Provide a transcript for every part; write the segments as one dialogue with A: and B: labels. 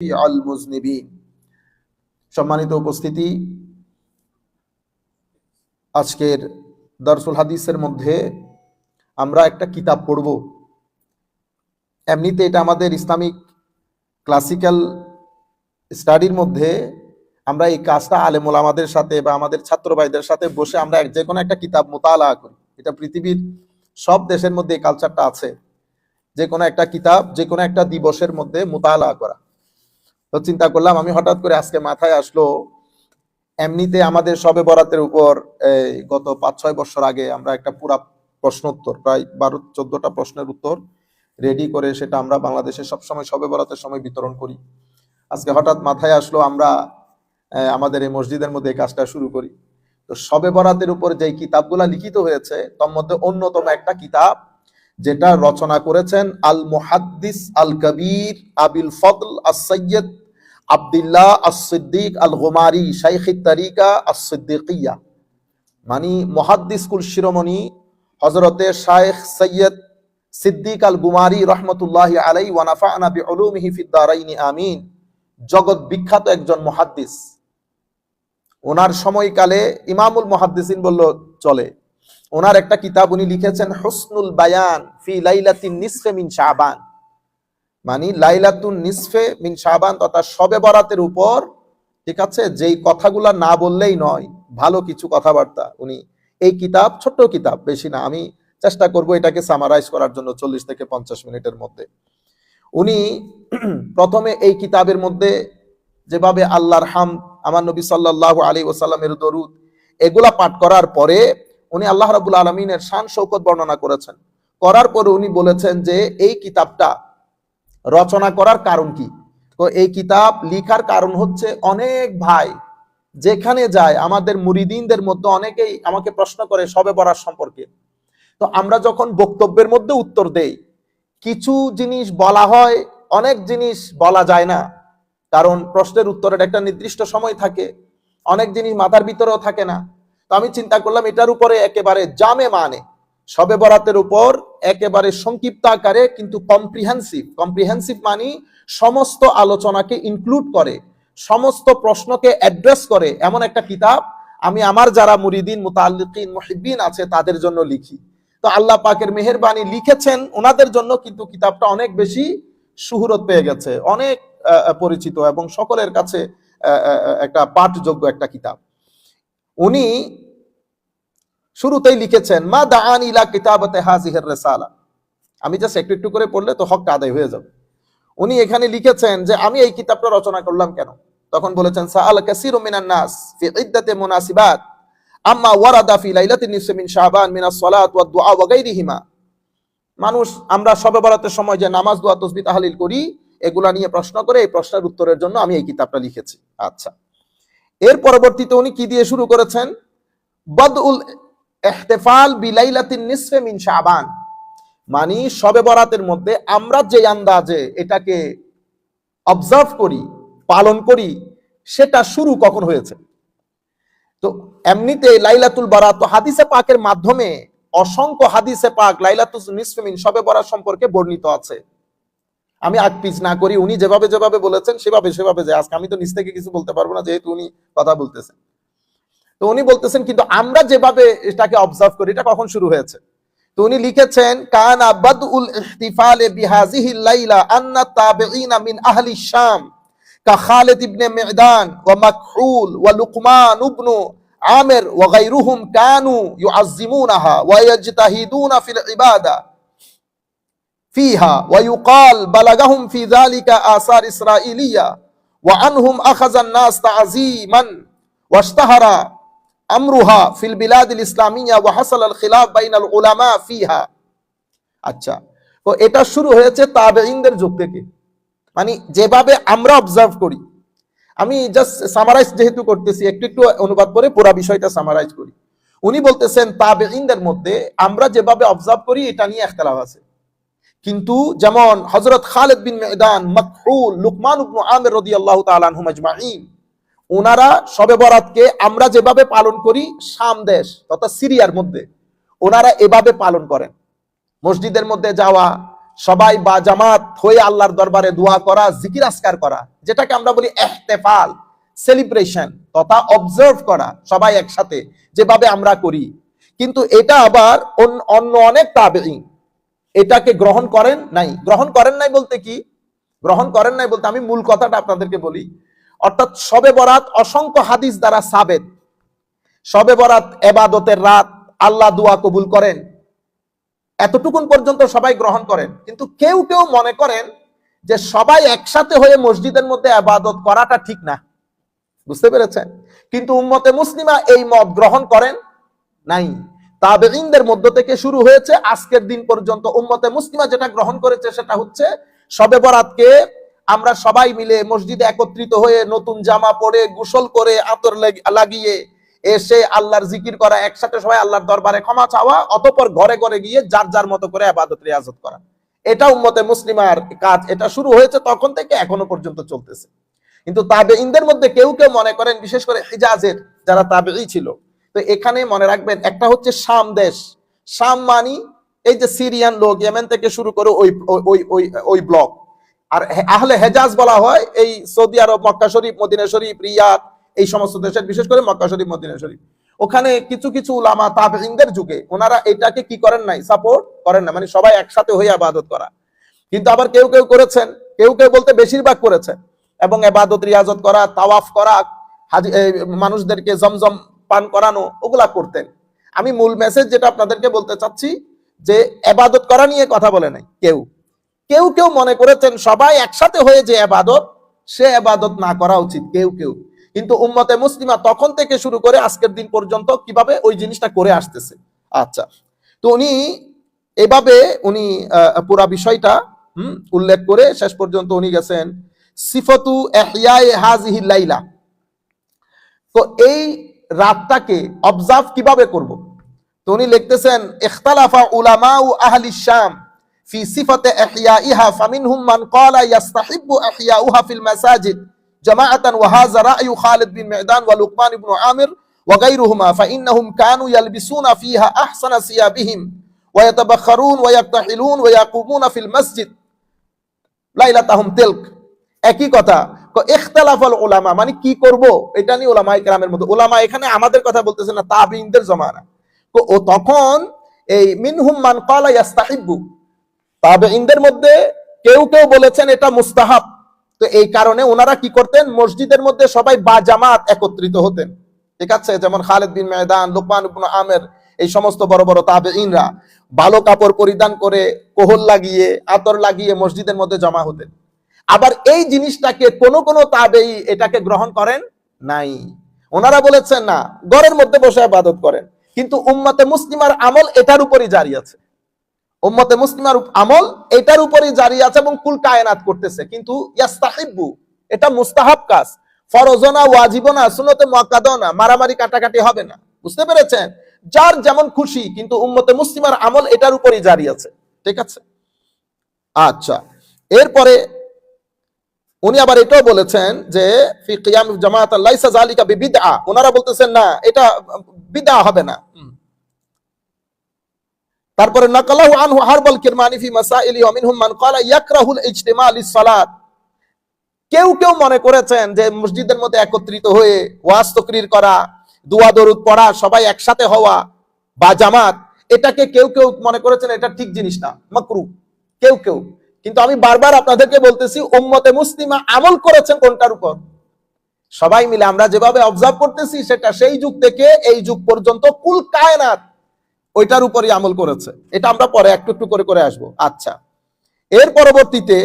A: আল মুজনিবিন। সম্মানিত উপস্থিতি, আজকের দরসুল হাদিসের মধ্যে আমরা একটা কিতাব পড়ব। এমনিতে এটা আমাদের ইসলামিক ক্লাসিক্যাল স্টাডির মধ্যে আমরা এই কাজটা আলেম ওলামাদের সাথে বা আমাদের ছাত্র ভাইদের সাথে বসে আমরা যে কোনো একটা কিতাব মুতালা করি। এটা পৃথিবীর সব দেশের মধ্যে এই কালচারটা আছে, যে কোনো একটা কিতাব যে কোনো একটা দিবসের মধ্যে মুতালা করা। তো চিন্তা করলাম, আমি হঠাৎ করে আজকে মাথায় আসলো, এমনিতে আমাদের শবে বরাতের উপর গত 5-6 বছর আগে আমরা একটা পুরা প্রশ্নোত্তর, প্রায় 12-14টা প্রশ্নের উত্তর রেডি করে সেটা আমরা বাংলাদেশে সবসময় শবে বরাতের সময় বিতরণ করি। আজকে হঠাৎ মাথায় আসলো আমরা আমাদের এই মসজিদের মধ্যে এই কাজটা শুরু করি। তো শবে বরাতের উপর যে কিতাবগুলা লিখিত হয়েছে তার মধ্যে অন্যতম একটা কিতাব যেটা রচনা করেছেন আল মুহাদ্দিস আল কবির আবিল ফদল as-সাইয়্যিদ আব্দুল্লাহ as-সিদ্দিক আল গুমারি শাইখুত তরিকা as-সিদ্দিকিয়া, মানে মুহাদ্দিস কুল শিরোমণি হযরতে শাইখ সৈয়দ সিদ্দিক আল গুমারি রহমতুল্লাহি আলাইহি ওয়া নাফা'না বিউলুমিহি ফিদ দারাইনি আমিন। জগৎ বিখ্যাত একজন মুহাদ্দিস। ওনার সময়কালে ইমামুল মুহাদ্দিসিন বলল চলে। ওনার একটা কিতাব উনি লিখেছেন হুসনুল বায়ান ফি লাইলাতিন নিসফে মিন শাবান, মানে লাইলাতুন নিসফে মিন শাবান তথা শবে বরাতের উপর, ঠিক আছে, যেই কথাগুলা না বললেই নয়, ভালো কিছু কথাবার্তা। উনি এই কিতাব, ছোট্ট কিতাব, বেশি না, আমি চেষ্টা করব এটাকে সামারাইজ করার জন্য 40 থেকে 50 মিনিটের মধ্যে। উনি প্রথমে এই কিতাবের মধ্যে যেভাবে আল্লাহর হামদ, আমার নবী সাল্লাল্লাহু আলাইহি ওয়াসাল্লামের দরুদ, এগুলা পাঠ করার পরে উনি আল্লাহ রাব্বুল আলামিনের শান শৌকত বর্ণনা করেছেন। করার পরে উনি বলেছেন যে এই কিতাবটা রচনা করার কারণ কি। তো এই কিতাব লিখার কারণ হচ্ছে, অনেক ভাই যেখানে যায়, আমাদের মুরিদিনদের মধ্যে অনেকেই আমাকে প্রশ্ন করে শবে বরাত সম্পর্কে। তো আমরা যখন বক্তব্যের মধ্যে উত্তর দেই, কিছু জিনিস বলা হয়, অনেক জিনিস বলা যায় না, কারণ প্রশ্নের উত্তরের একটা নির্দিষ্ট সময় থাকে, অনেক জিনিস মাথার ভিতরেও থাকে না। তো আমি চিন্তা করলাম এটার উপরে একেবারে জামে মানে শবে বরাতের উপর একেবারে সংক্ষিপ্ত আকারে কিন্তু কম্প্রিহেন্সিভ মানে সমস্ত আলোচনাকে ইনক্লুড করে, সমস্ত প্রশ্নকে অ্যাড্রেস করে এমন একটা কিতাব আমি আমার যারা মুরিদিন মুতাআল্লিকিন মুহিব্বিন আছে তাদের জন্য লিখি। তো আল্লাহ পাকের মেহেরবানি লিখেছেন ওনাদের জন্য, কিন্তু কিতাবটা অনেক বেশি সুহুরত পেয়ে গেছে, অনেক পরিচিত এবং সকলের কাছে একটা পাঠযোগ্য একটা কিতাব। উনি শুরুতেই লিখেছেন মা দাআনি ইলা কিতাবাতি হাযিহির রিসালা। আমি জাস্ট একটু করে পড়লে তো হকটা আদায় হয়ে যাবে। উনি এখানে লিখেছেন যে আমি এই কিতাবটা রচনা করলাম কেন। তখন বলেছেন সাআল কাসীরু মিনান নাস ফি ইদ্দাতি মুনাসিবাত আম্মা ওয়ারাদা ফি লাইলাতিন নিসফি মিন শাবান মিনাস সালাত ওয়াদ দুআ ওয়া গায়রিহিমা। মানুষ আমরা শবে বরাতের সময় যে নামাজ, দোয়া, তাসবিহ, তাহলিল করি, এগুলা নিয়ে প্রশ্ন করে, এই প্রশ্নের উত্তরের জন্য আমি এই কিতাবটা লিখেছি। আচ্ছা, এর পরবর্তীতে উনি কি দিয়ে শুরু করেছেন, বাদউল ইহতিফাল বিলাইলাতিন নিসফে মিন শাবান, মানে শবে বরাতের মধ্যে আমরা যে আন্দাজে এটাকে অবজার্ভ করি, পালন করি, সেটা শুরু কখন হয়েছে। তো এমনিতে লাইলাতুল বারাত তো হাদিসে পাকের মাধ্যমে অসংখ্য হাদিসে পাক লাইলাতুল নিসফে মিন শবে বরাত সম্পর্কে বর্ণিত আছে। আমি আগ পিছ না করি, উনি যেভাবে যেভাবে বলেছেন সেভাবে যে আজকে আমি তো নিজ থেকে কিছু বলতে পারবো না, যেহেতু উনি কথা বলতেছেন। তো উনি বলতেছেন কিন্তু আমরা যেভাবে এটাকে অবজার্ভ করি, এটা কখন শুরু হয়েছে। তো উনি লিখেছেন কানা বাদউল ইহতিফাল বিহাযিহিল লাইলা আন্না তাবিঈনা মিন আহলি শাম কা খালিদ ইবনে মি'দান ওয়া মাকহুল ওয়া লুকমান ইবনে আমির ওয়া গায়রুহুম কানু ইউআযজিমুনাহা ওয়া ইয়াজতাহিদুনা ফিল ইবাদা ফিহা ওয়া ইউকাল বালাগাহুম ফি যালিকা আসার ইসরাঈলিয়া ওয়া আনহুম আখাযান নাস তা'যীমান ওয়াশতাহারা আমরুহা ফিল বিলাদিল ইসলামিয়া ওয়া হাসালাল খিলাফ বাইনাল উলামা ফিহা। আচ্ছা, তো এটা শুরু হয়েছে তাবেঈনদের যুগ থেকে, মানে যেভাবে আমরা অবজার্ভ করি। আমি জাস্ট সামারাইজ যেহেতু করতেছি, একটু অনুবাদ করে পুরো বিষয়টা সামারাইজ করি। উনি বলতেছেন তাবেঈনদের মধ্যে আমরা যেভাবে অবজার্ভ করি এটা নিয়ে ইখতিলাফ আছে, কিন্তু যেমন হযরত খালিদ বিন মি'দান, মাকহুল, লুকমান ইবনে আমির রাদিয়াল্লাহু তাআলা আনহুম আজমাইন, ওনারা শবে বরাতকে আমরা যেভাবে পালন করি, শাম দেশ তথা সিরিয়ার মধ্যে ওনারা এভাবে পালন করেন। মসজিদের মধ্যে যাওয়া, সবাই বা জামাত হয়ে আল্লাহর দরবারে দোয়া করা, জিকির আজকার করা, যেটাকে আমরা বলি ইহতিফাল, সেলিব্রেশন তথা অবজার্ভ করা সবাই একসাথে যেভাবে আমরা করি। কিন্তু এটা আবার অন্য অনেক তাবেঈন এটাকে গ্রহণ করেন নাই। গ্রহণ করেন নাই বলতে কি? গ্রহণ করেন নাই বলতে আমি মূল কথাটা আপনাদেরকে বলি। অর্থাৎ শবে বরাত অসংখ্য হাদিস দ্বারা সাবেত, শবে বরাত ইবাদতের রাত, আল্লাহ দোয়া কবুল করেন, এতটুকুন পর্যন্ত সবাই গ্রহণ করেন। কিন্তু কেউ কেউ মনে করেন যে সবাই একসাথে হয়ে মসজিদের মধ্যে ইবাদত করাটা ঠিক না। বুঝতে পেরেছেন? কিন্তু উম্মতে মুসলিমা এই মত গ্রহণ করেন নাই। তাবেঈনদের মধ্য থেকে শুরু হয়েছে আজকের দিন পর্যন্ত উম্মতে মুসলিমা যেটা গ্রহণ করেছে সেটা হচ্ছে শবে বরাতকে আমরা সবাই মিলে মসজিদে একত্রিত হয়ে নতুন জামা পরে, গোসল করে, আতর লাগিয়ে এসে আল্লাহর জিকির করা, একসাথে সবাই আল্লাহর দরবারে ক্ষমা চাওয়া, অতঃপর ঘরে ঘরে গিয়ে যার যার মতো করে ইবাদত রিয়াজত করা। এটা উম্মতে মুসলিমার কাজ। এটা শুরু হয়েছে তখন থেকে এখনো পর্যন্ত চলতেছে। কিন্তু তাবেঈনদের মধ্যে কেউ কেউ মনে করেন, বিশেষ করে হিজাজের যারা তাবেঈ ছিল, তো এখানে মনে রাখবেন একটা হচ্ছে শাম দেশ, শাম মানি এই যে সিরিয়ান লোক, ইয়েমেন থেকে শুরু করে ওই ব্লক। আর আহলে হেজাজ বলা হয় এই সৌদি আরব, মক্কা শরীফ, মদিনা শরীফ, রিয়াদ, এই সমস্ত দেশের, বিশেষ করে মক্কা শরীফ, মদিনা শরীফ। ওখানে কিছু কিছু উলামা তাবেঈনদের যুগে ওনারা এটাকে কি করেন নাই, সাপোর্ট করেন না, মানে সবাই একসাথে হয়ে ইবাদত করা। কিন্তু আবার কেউ কেউ করেছেন, কেউ কেউ বলতে বেশিরভাগ করেছেন, এবং ইবাদত রিয়াজত করা, তাওয়াফ করা, মানুষদেরকে জমজম পান করানো, ওগুলা করতেন। আমি মূল মেসেজ যেটা আপনাদেরকে বলতে চাচ্ছি যে ইবাদত করা নিয়ে কথা বলে নাই কেউ। কেউ কেউ মনে করেছেন সবাই একসাথে হয়ে যে ইবাদত, সে ইবাদত না করা উচিত কেউ কেউ। কিন্তু উম্মতে মুসলিমা তখন থেকে শুরু করে আজকের দিন পর্যন্ত কিভাবে ওই জিনিসটা করে আসতেছে। আচ্ছা, তো উনি এভাবে উনি পুরা বিষয়টা উল্লেখ করে শেষ পর্যন্ত উনি গেছেন সিফাতু ইহইয়ায়ে হাযিহিল লাইলা। তো এই রাতটাকে অবজার্ভ কিভাবে করব? তো উনি লিখতেছেন ইখতালাফা উলামাউ আহলি শাম ফি সিফাতে ইহইয়াইহা ফামিনহুম মান ক্বালা ইস্তাহিব্বু ইহইয়াউহা ফিল মাসাজিদ জামাআতান ওয়া হাযা রা'য়ু খালিদ বিন মি'দান ওয়া লুকমান ইবনে আমির ওয়া গায়রুহুমা ফাইন্নাহুম কানু ইয়ালবিসুনা ফিহা আহসানা সিয়াবিহিম ওয়া ইয়াতাবাখখারুন ওয়া ইয়াক্তাহিলুন ওয়া ইয়াকুমুনা ফিল মাসজিদ লাইলাতাহুম তিলক। একই কথা, ইখতিলাফাল উলামা মানে কি করব এটা নিয়ে উলামায়ে কেরামের মধ্যে, উলামা এখানে আমাদের কথা বলতেছেন না, তাবেঈনদের জমানা। ও তখন এই মিনহুম মান ক্বালা ইস্তাহিব্বু, তাবেঈনদের মধ্যে কেউ কেউ বলেছেন এটা মুস্তাহাব। তো এই কারণে ওনারা কি করতেন, মসজিদের মধ্যে সবাই বা জামাত একত্রিত হতেন। ঠিক আছে? যেমন খালিদ বিন মি'দান, লুকমান ইবনে আমির, এই সমস্ত বড় বড় তাবেঈনরা ভালো কাপড় পরিধান করে, কোহল লাগিয়ে, আতর লাগিয়ে মসজিদের মধ্যে জমা হতেন। আবার এই জিনিসটাকে কোন কোন তাবেঈ এটাকে গ্রহণ করেন নাই। ওনারা বলেছেন না, ঘরের মধ্যে বসে ইবাদত করেন। কিন্তু উম্মতে মুসলিমার আমল এটার উপরই জারি আছে, উম্মতে মুসলিমার আমল এটার উপরই জারি আছে এবং কুল কায়নাত করতেছে। কিন্তু ইস্তাহিব্বু এটা মুস্তাহাব কাজ, ফরজ না, ওয়াজিব না, সুন্নতে মুআক্কাদা না, মারামারি কাটাকাটি হবে না। বুঝতে পেরেছেন? যার যেমন খুশি, কিন্তু উম্মতে মুসলিমার আমল এটার উপরই জারি আছে। ঠিক আছে? আচ্ছা, এরপরে উনি আবার এটাও বলেছেন যে ফি কিয়াম জামাআত লাইসা যালিকা বিবিদআ, ওনারা বলতেছেন না এটা বিদআ হবে না। তারপরে নাকালাহু আনহু হারবাল কিরমানি ফি মাসাইলি ওয়া মিনহুম মান ক্বালা ইয়াকরাহুল ইজতিমা লিস-সালাত। কেউ কেউ মনে করেছেন যে মসজিদের মধ্যে একত্রিত হয়ে ওয়াজ তাকরীর করা, দোয়া দরুদ পড়া, সবাই একসাথে হওয়া বা জামাত, এটাকে কেউ কেউ মনে করেছেন এটা ঠিক জিনিস না, মাকরুহ কেউ কেউ। কিন্তু আমি বারবার আপনাদেরকে বলতেছি উম্মতে মুসলিমা আমল করেছেন কোনটার উপর? সবাই মিলে আমরা যেভাবে অবজার্ভ করতেছি সেটা সেই যুগ থেকে এই যুগ পর্যন্ত কুল কায়নাত ওইটার উপরই আমল করেছে। এটা আমরা পরে একটু একটু করে করে আসবো। আচ্ছা, এর পরবর্তীতে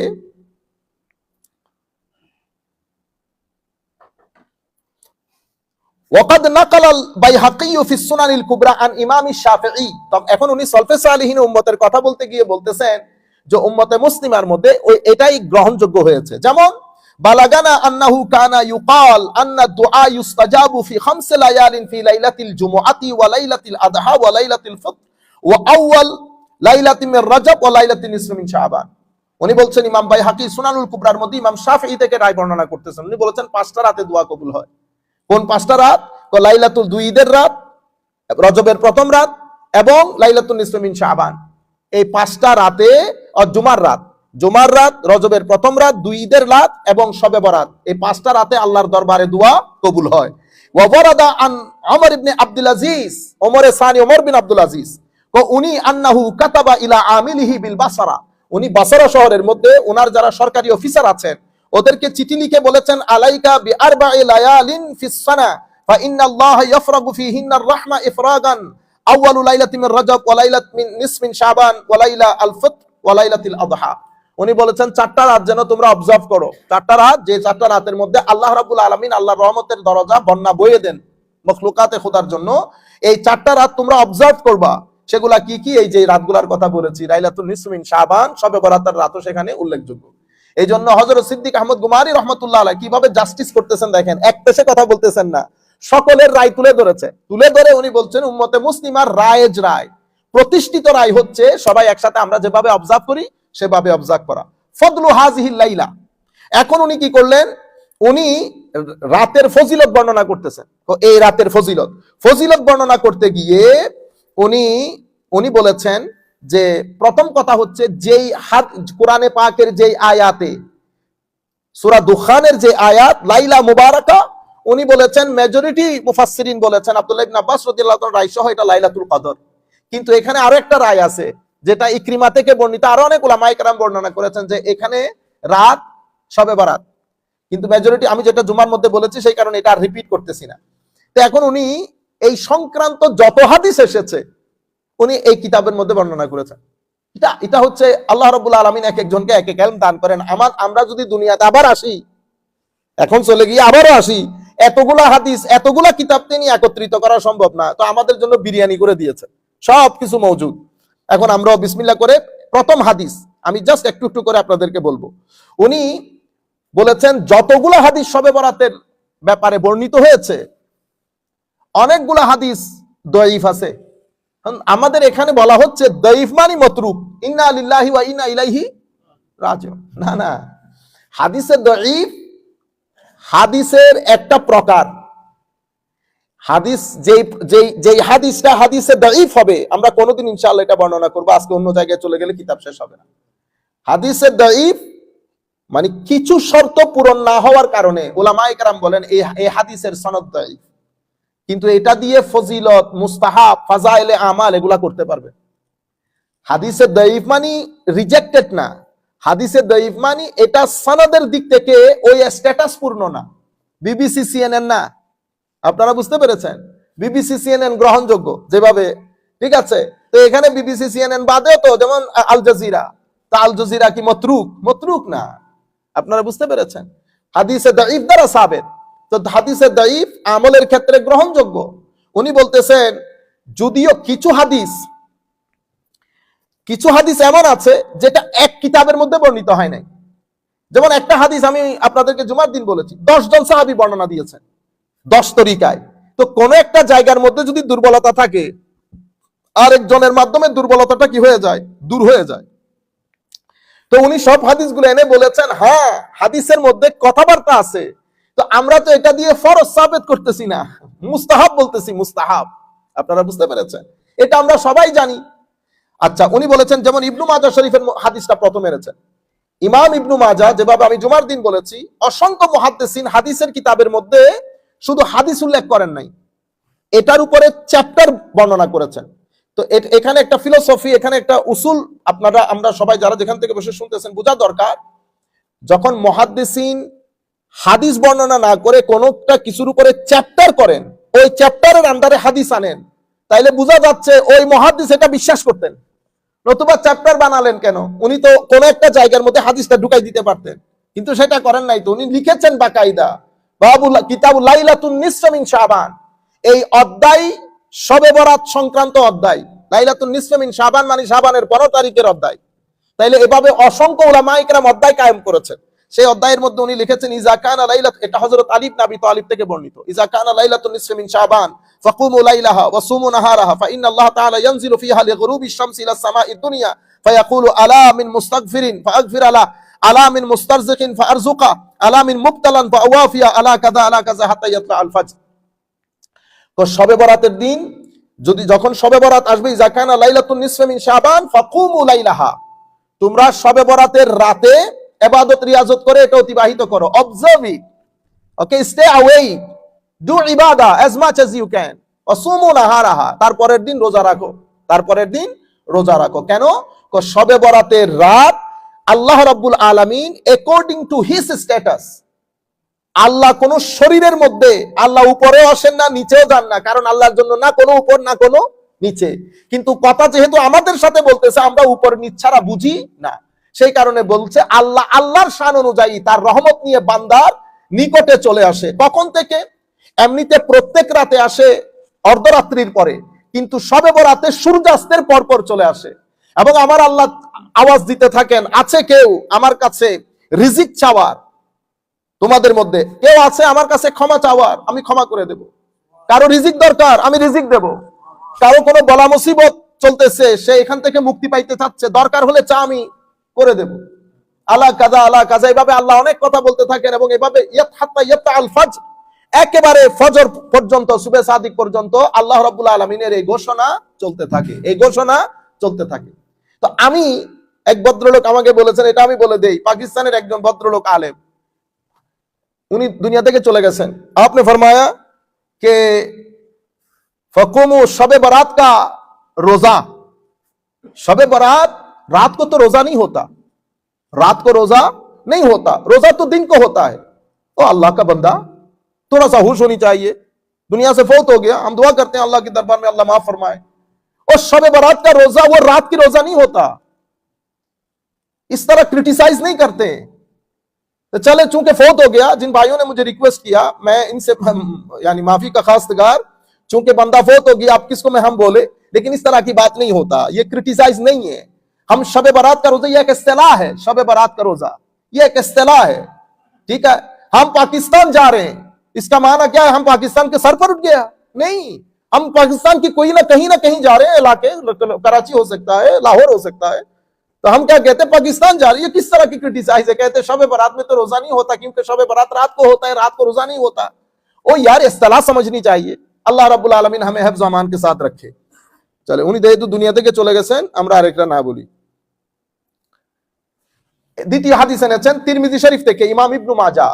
A: ওয়াকাদ নাকালাল বাইহাকী ফি সুনানিল কুবরা আন ইমাম শাফিঈ। এখন উনি সলফে সালিহিন উম্মতের কথা বলতে গিয়ে বলতেছেন যে উম্মতে মুসলিমার মধ্যে ওই এটাই গ্রহণযোগ্য হয়েছে। যেমন বালাগানা আন্নাহু কানা ইউকাল আন্না দুআ ইউস্তাজাবু ফি খামস লায়ালিন ফি লাইলাতিল জুমআতি ওয়া লাইলাতিল আদহা ওয়া লাইলাতিল ফিত্র ওয়া আউয়াল লাইলাতিন মির রাজব ওয়া লাইলাতিন নিসফি মিন শাবান। উনি বলছেন ইমাম বাইহাকী সুনানুল কুবরার মধ্যে ইমাম শাফিঈ থেকে রায় বর্ণনা করতেছেন। উনি বলেছেন 5টা রাতে দোয়া কবুল হয়। কোন 5টা রাত? লাইলাতুল 2 ঈদের রাত, রজবের প্রথম রাত এবং লাইলাতুন নিসফি মিন শাবান। এই 5টা রাতে জুমার রাত, জুমার রাত, রজবের প্রথম রাত, 2 ঈদের রাত এবং শবে বরাত, এই 5টা রাতে আল্লাহর দরবারে দোয়া কবুল হয়। ওয়ারাদা আন ওমর ইবনে আব্দুল আজিজ, ওমরে সানি ওমর বিন আব্দুল আজিজ, উনি আন্নাহু কাতাবা ইলা আমিলিহি বিল বাসরা, উনি বাসরা শহরের মধ্যে ওনার যারা সরকারি অফিসার আছেন ওদেরকে চিঠি লিখে বলেছেন, আলাইকা বি আরবা'i লায়ালিন ফিস সানা ফা ইন্নাল্লাহা ইয়াফরাগু ফিহিন্নার রাহমা ইফরাগান আউয়ালু লাইলাতিন মিন রাজব ওয়া লাইলাত মিন নিসফিন শাবান ওয়া লাইলা আল ফিত্র ওয়া লাইলাতিল আযহা। উনি বলেছেন 4টা রাত যেন তোমরা অবজার্ভ করো, 4টা রাত, যে 4টা রাতের মধ্যে আল্লাহ রাব্বুল আলামিন আল্লাহর রহমতের দরজা বন্যা বইয়ে দেন মখলুকাতে খোদার জন্য, এই 4টা রাত তোমরা অবজার্ভ করবা। সেগুলা কি কি? এই যে রাতগুলার কথা বলেছি, লাইলাতুন নিসফ মিন শাবান, শবে বরাতের রাতও সেখানে উল্লেখযোগ্য। এই জন্য হযরত সিদ্দিক আহমদ গুমারি রাহমাতুল্লাহ আলাইহি কিভাবে জাস্টিস করতেছেন দেখেন, এক পেশে কথা বলতেছেন না, সকলের রায় তুলে ধরেছে, তুলে ধরে উনি বলছেন উম্মতে মুসলিমার রায়েজ রায়, প্রতিষ্ঠিত রায় হচ্ছে সবাই একসাথে আমরা যেভাবে অবজার্ভ করি সেভাবে অবজার্ভ করা। ফদলু হাযিহিল লাইলা, এখন উনি কি করলেন, উনি রাতের ফজিলত বর্ণনা করতেছেন। তো এই রাতের ফজিলত বর্ণনা করতে গিয়ে উনি বলেছেন যে প্রথম কথা হচ্ছে যেই কোরআনে পাকের যেই আয়াতে, সূরা দুখানের যে আয়াত লাইলা মুবারাকা, উনি বলেছেন, মেজরিটি মুফাসসিরিন বলেছেন, আব্দুল্লাহ ইবনে আব্বাস রাদিয়াল্লাহু তাআলা রায় সহ এটা লাইলাতুল কদর। কিন্তু এখানে আরো একটা রায় আছে যেটা ইকরিমা থেকে বর্ণিত, আরো অনেক উলামায়ে কেরাম বর্ণনা করেছেন যে এখানে রাত শবে বরাত, কিন্তু মেজরিটি আমি যেটা জুমার মধ্যে বলেছি সেই কারণে এটা আর রিপিট করতেছি না। তো এখন উনি এই সংক্রান্ত যত হাদিস এসেছে উনি এই কিতাবের মধ্যে বর্ণনা করেছেন। এটা হচ্ছে আল্লাহ রাব্বুল আলামিন এক একজনকে এক এক ইলম দান করেন। আমরা যদি দুনিয়াতে আবার আসি, এখন চলে গিয়ে আবারও আসি, এতগুলা হাদিস এতগুলা কিতাব তিনি একত্রিত করা সম্ভব না, তো আমাদের জন্য বিরিয়ানি করে দিয়েছে, সবকিছু মওজুদ। এখন আমরা বিসমিল্লাহ করে প্রথম হাদিস আমি জাস্ট একটু একটু করে আপনাদেরকে বলবো। উনি বলেছেন যতগুলা হাদিস শবে বরাতের ব্যাপারে বর্ণিত হয়েছে অনেকগুলা হাদিস দঈফ আছে। আমাদের এখানে বলা হচ্ছে দঈফ মানে মাতরুক, ইন্না লিল্লাহি ওয়া ইন্না ইলাইহি রাজিউন। না, হাদিসে দঈফ হাদিসের একটা প্রকার। হাদিস যেই হাদিসটা হাদিসে দঈফ হবে, আমরা কোনোদিন ইনশাআল্লাহ এটা বর্ণনা করবো, আজকে অন্য জায়গায় চলে গেলে কিতাব শেষ হবে না। হাদিসে দঈফ মানে কিছু শর্ত পূরণ না হওয়ার কারণে উলামায়ে কেরাম বলেন এই হাদিসের সনদ দঈফ, কিন্তু এটা দিয়ে ফজিলত, মুস্তাহাব, ফাজাইলে আমাল এগুলা করতে পারবে। হাদিসে দঈফ মানে রিজেক্টেড না, হাদিসে দঈফ মানে এটা সনদের দিক থেকে ওই স্ট্যাটাস পূর্ণ না, বিবিসি সিএনএন না। আপনারা বুঝতে পেরেছেন? বিবিসি সিএনএন গ্রহণযোগ্য যেভাবে, ঠিক আছে? তো এখানে বিবিসি সিএনএন বাদেও তো যেমন আল জাজিরা, তা আল জাজিরা কি মতরুক না? আপনারা বুঝতে পেরেছেন? হাদিসে দঈফ দ্বারা সাবেত, তো হাদিসে দঈফ আমলের ক্ষেত্রে গ্রহণযোগ্য। উনি বলতেছেন যদিও কিছু হাদিস এমন আছে যেটা এক কিতাবের মধ্যে বর্ণিত হয় নাই। যেমন একটা হাদিস আমি আপনাদেরকে জুমার দিন বলেছি, 10 জন সাহাবী বর্ণনা দিয়েছেন 10 তরিকায়। তো কোন একটা জায়গার মধ্যে যদি দুর্বলতা থাকে, আরেকজনের মাধ্যমে দুর্বলতাটা কি হয়ে যায়? দূর হয়ে যায়। তো উনি সব হাদিসগুলো এনে বলেছেন হ্যাঁ হাদিসের মধ্যে কথাবার্তা আছে, তো আমরা তো এটা দিয়ে ফরজ সাবেত করতেছি না, মুস্তাহাব বলতেছি, মুস্তাহাব। আপনারা বুঝতে পেরেছেন? এটা আমরা সবাই জানি। আচ্ছা, উনি বলেছেন যেমন ইবনু মাজাহ শরীফের হাদিসটা প্রথম এনেছেন। ইমাম ইবনু মাজাহ, যেভাবে আমি জুমার দিন বলেছি, অসংখ্য মুহাদ্দিসিন হাদিসের কিতাবের মধ্যে শুধু হাদিস উল্লেখ করেন নাই, এটার উপরে চ্যাপ্টার বর্ণনা করেছেন। তো এখানে একটা ফিলোসফি, এখানে একটা উসুল আমরা সবাই যারা যেখান থেকে বসে শুনতেছেন বোঝা দরকার। যখন মুহাদ্দিসিন হাদিস বর্ণনা না করে কোনটা কিছুর উপরে চ্যাপ্টার করেন, ওই চ্যাপ্টারের আন্ডারে হাদিস আনেন, তাইলে বোঝা যাচ্ছে ওই মুহাদ্দিস এটা বিশ্বাস করতেন, নতুবা চ্যাপ্টার বানালেন কেন? উনি তো কোন একটা জায়গার মধ্যে হাদিসটা ঢুকাই দিতে পারতেন, কিন্তু সেটা করেন নাই। তো উনি লিখেছেন বাকায়দা বাবুল কিতাবুল লাইলাতুন নিসফ মিন শাবান, এই অধ্যায় শবে বরাত সংক্রান্ত অধ্যায়। লাইলাতুন নিসফ মিন শাবান মানে শাবানের 15 তারিখের অধ্যায়। তাইলে এভাবে অসংখ্য উলামায়ে কেরাম অধ্যায় কায়েম করেছেন। সেই অধ্যায়ের মধ্যে উনি লিখেছেন ইজা কানা লাইলাত, এটা হযরত আলী ইবনে আবি তালিব থেকে বর্ণিত, ইজা কানা লাইলাতুন নিসফ মিন শাবান ফাকুমু লাইলাহা ওয়া সুমু নাহারাহা ফা ইন্নাল্লাহ তাআলা ইয়ানজিলু ফিহা লিগুরুবিশ শামসি ইলা সামাঈদ দুনিয়া ফায়াকুলু আলা মিন মুস্তাগফিরিন ফাআগফির আলা মিন মুস্তারজিকিন ফাআরযুকা আলা মিন মুবতালান ফাআওয়াফিয়া আলা কাযা হাত্তা ইয়াতলা আল ফাজর। তো শবে বরাতের দিন যখন শবে বরাত আসবে, ইজা কানা লাইলাতুন নিসফ মিন শাবান ফাকুমু লাইলাহা, তোমরা শবে বরাতের রাতে ইবাদত রিয়াজত করে এটা অতিবাহিত করো, observe it, okay, stay away, do ইবাদা as much as you can, ওয়াসুমু নাহারাহা, তারপরের দিন রোজা রাখো, তারপরের দিন রোজা রাখো। কেন? শবে বরাতের রাত আল্লাহ রাব্বুল আলামিন অ্যাকর্ডিং টু হিজ স্ট্যাটাস, আল্লাহ কোন শরীরের মধ্যে, আল্লাহ উপরেও আসেন না নিচেও যান না, কারণ আল্লাহর জন্য না কোনো উপর না কোনো নিচে, কিন্তু কথা যেহেতু আমাদের সাথে বলতেছে আমরা উপর নিচ ছাড়া বুঝি না, সেই কারণে বলছে আল্লাহ আল্লাহর শান অনুযায়ী তার রহমত নিয়ে বান্দার নিকটে চলে আসে। কখন থেকে? এমনিতে প্রত্যেক রাতে আসে অর্ধরাত্রির পরে, কিন্তু শবে বরাতে সূর্যাস্তের পরপর চলে আসে, এবং আমার আল্লাহ আওয়াজ দিতে থাকেন, আছে কেউ আমার কাছে রিজিক চাওয়ার? তোমাদের মধ্যে কেউ আছে আমার কাছে ক্ষমা চাওয়ার? আমি ক্ষমা করে দেব। কারো রিজিক দরকার, আমি রিজিক দেব। কারো কোনো বলা মুসিবত চলতেছে, সে এখান থেকে মুক্তি পাইতে চাচ্ছে, দরকার হলে চা আমি করে দেব। আলা কাজা আলা কাজা, এইভাবে আল্লাহ অনেক কথা বলতে থাকেন, এবং এভাবে একেবারে ফজর পর্যন্ত, সুবে সাদিক পর্যন্ত আল্লাহ রাব্বুল আলামিনের এই ঘোষণা চলতে থাকে, এই ঘোষণা চলতে থাকে। তো আমি, এক ভদ্রলোক আমাকে বলেছেন, এটা আমি বলে দেই, পাকিস্তানের একজন ভদ্রলোক আলেম, উনি দুনিয়া থেকে চলে গেছেন। আপনি ফরমায়া কে फकुमु शबे बारात का रोजा, शबे बारात रात को तो रोजा नहीं होता, रात को रोजा नहीं होता, रोजा तो दिन को होता है। तो अल्लाह का बंदा, थोड़ा सा होश होनी चाहिए, दुनिया से फौत हो गया, हम दुआ करते हैं अल्लाह के दरबार में अल्लाह माफ फरमाए। और शबे बारात का रोजा वो रात की रोजा नहीं होता, इस तरह क्रिटिसाइज नहीं करते। तो चले, चूंकि फौत हो गया, जिन भाइयों ने मुझे रिक्वेस्ट किया, मैं इनसे यानी माफी का खास्तगार, चूंकि बंदा फौत हो गया, अब किसको में हम बोले, लेकिन इस तरह की बात नहीं होता, ये क्रिटिसाइज नहीं है। हम शबे बारात का रोजा, ये एक इस्तिलाह है, शबे बारात का रोजा ये एक इस्तिलाह है, ठीक है। हम पाकिस्तान जा रहे हैं, इसका माना क्या है हम पाकिस्तान के सर पर उठ गया? नहीं, हम पाकिस्तान की कोई ना कहीं जा रहे हैं इलाके, कराची हो सकता है, लाहौर हो सकता है, तो हम क्या कहते हैं पाकिस्तान जा रही है। किस तरह की क्रिटिसाइज है? कहते हैं शबे बारात में तो रोजा नहीं होता, क्योंकि शबे बारात रात को होता है, रात को रोजा नहीं होता। ओ यार, इस्तिलाह समझनी चाहिए। আল্লাহ রাব্বুল আলামিন हमें हिफ्ज़ अमान के साथ रखे। চলে, উনি যেহেতু দুনিয়া থেকে চলে গেছেন, আমরা আরেকটা না বলি। দ্বিতীয় হাদিস এনেছেন তিরমিজি শরীফ থেকে ইমাম ইবনু মাজাহ,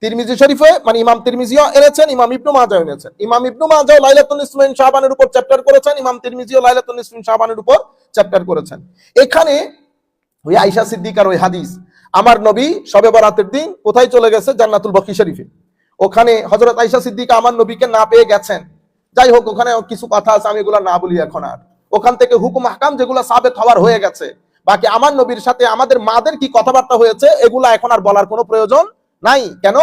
A: তিরমিজি শরীফে মানে ইমাম তিরমিজিও এনেছেন, ইমাম ইবনু মাজাহ এনেছেন। ইমাম ইবনু মাজাহ লাইলাতুন নিসফ মিন শাবানের উপর চ্যাপ্টার করেছেন, ইমাম তিরমিজিও লাইলাতুন নিসফ মিন শাবানের উপর চ্যাপ্টার করেছেন। এখানে ওই আয়েশা সিদ্দিকার ওই হাদিস, আমার নবী শবে বরাতের দিন কোথায় চলে গেছে? জান্নাতুল বকি শরীফে। ওখানে হযরত আয়েশা সিদ্দিকা আমার নবীকে না পেয়ে গেছেন। যাই হোক, ওখানে কিছু কথা আছে, আমি এগুলো না বলি এখন আর। ওখান থেকে হুকুম আহকাম যেগুলো সাবেত হওয়ার হয়ে গেছে, বাকি আমার নবীর সাথে আমাদের মাদের কি কথাবার্তা হয়েছে, এগুলা এখন আর বলার কোনো প্রয়োজন নাই। কেন?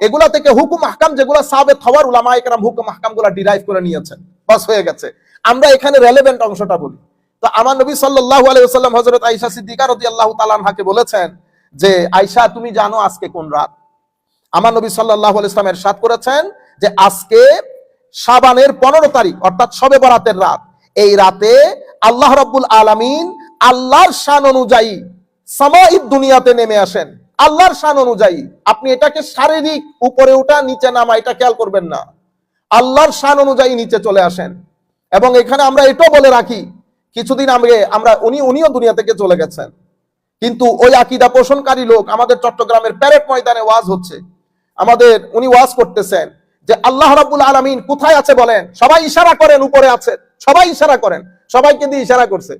A: এগুলা থেকে হুকুম আহকাম যেগুলো সাবেত হওয়ার, উলামায়ে কেরাম হুকুম আহকাম গুলা ডিরাইভ করে নিয়েছেন, বাস হয়ে গেছে। আমরা এখানে রেলেভেন্ট অংশটা বলি। তো আমার নবী সাল্লাল্লাহু আলাইহি ওয়াসাল্লাম হযরত আয়েশা সিদ্দিকা রাদিয়াল্লাহু তাআলা আনহাকে বলেছেন যে, আয়েশা তুমি জানো আজকে কোন রাত? আমার নবী সাল্লাল্লাহু আলাইহি ওয়াসাল্লাম ইরশাদ করেছেন যে আজকে শাবানের 15 তারিখ, অর্থাৎ শবে বরাতের রাত। এই রাতে আল্লাহ রাব্বুল আলামিন আল্লাহর শান অনুযায়ী সামাঈদ দুনিয়াতে নেমে আসেন, আল্লাহর শান অনুযায়ী। আপনি এটাকে শারীরিক উপরে ওঠা নিচে নামা এটা খেয়াল করবেন না, আল্লাহর শান অনুযায়ী নিচে চলে আসেন। এবং এখানে আমরা এটাও বলে রাখি, কিছুদিন আগে উনিও দুনিয়া থেকে চলে গেছেন, কিন্তু ওই আকীদা পোষণকারী লোক আমাদের চট্টগ্রামের প্যারেড ময়দানে ওয়াজ হচ্ছে, উনি ওয়াজ করতেছেন যে আল্লাহ রাব্বুল আলামিন কোথায় আছে বলেন? সবাই ইশারা করেন উপরে আছে, সবাই ইশারা করেন, সবাইকে দিয়ে ইশারা করছে।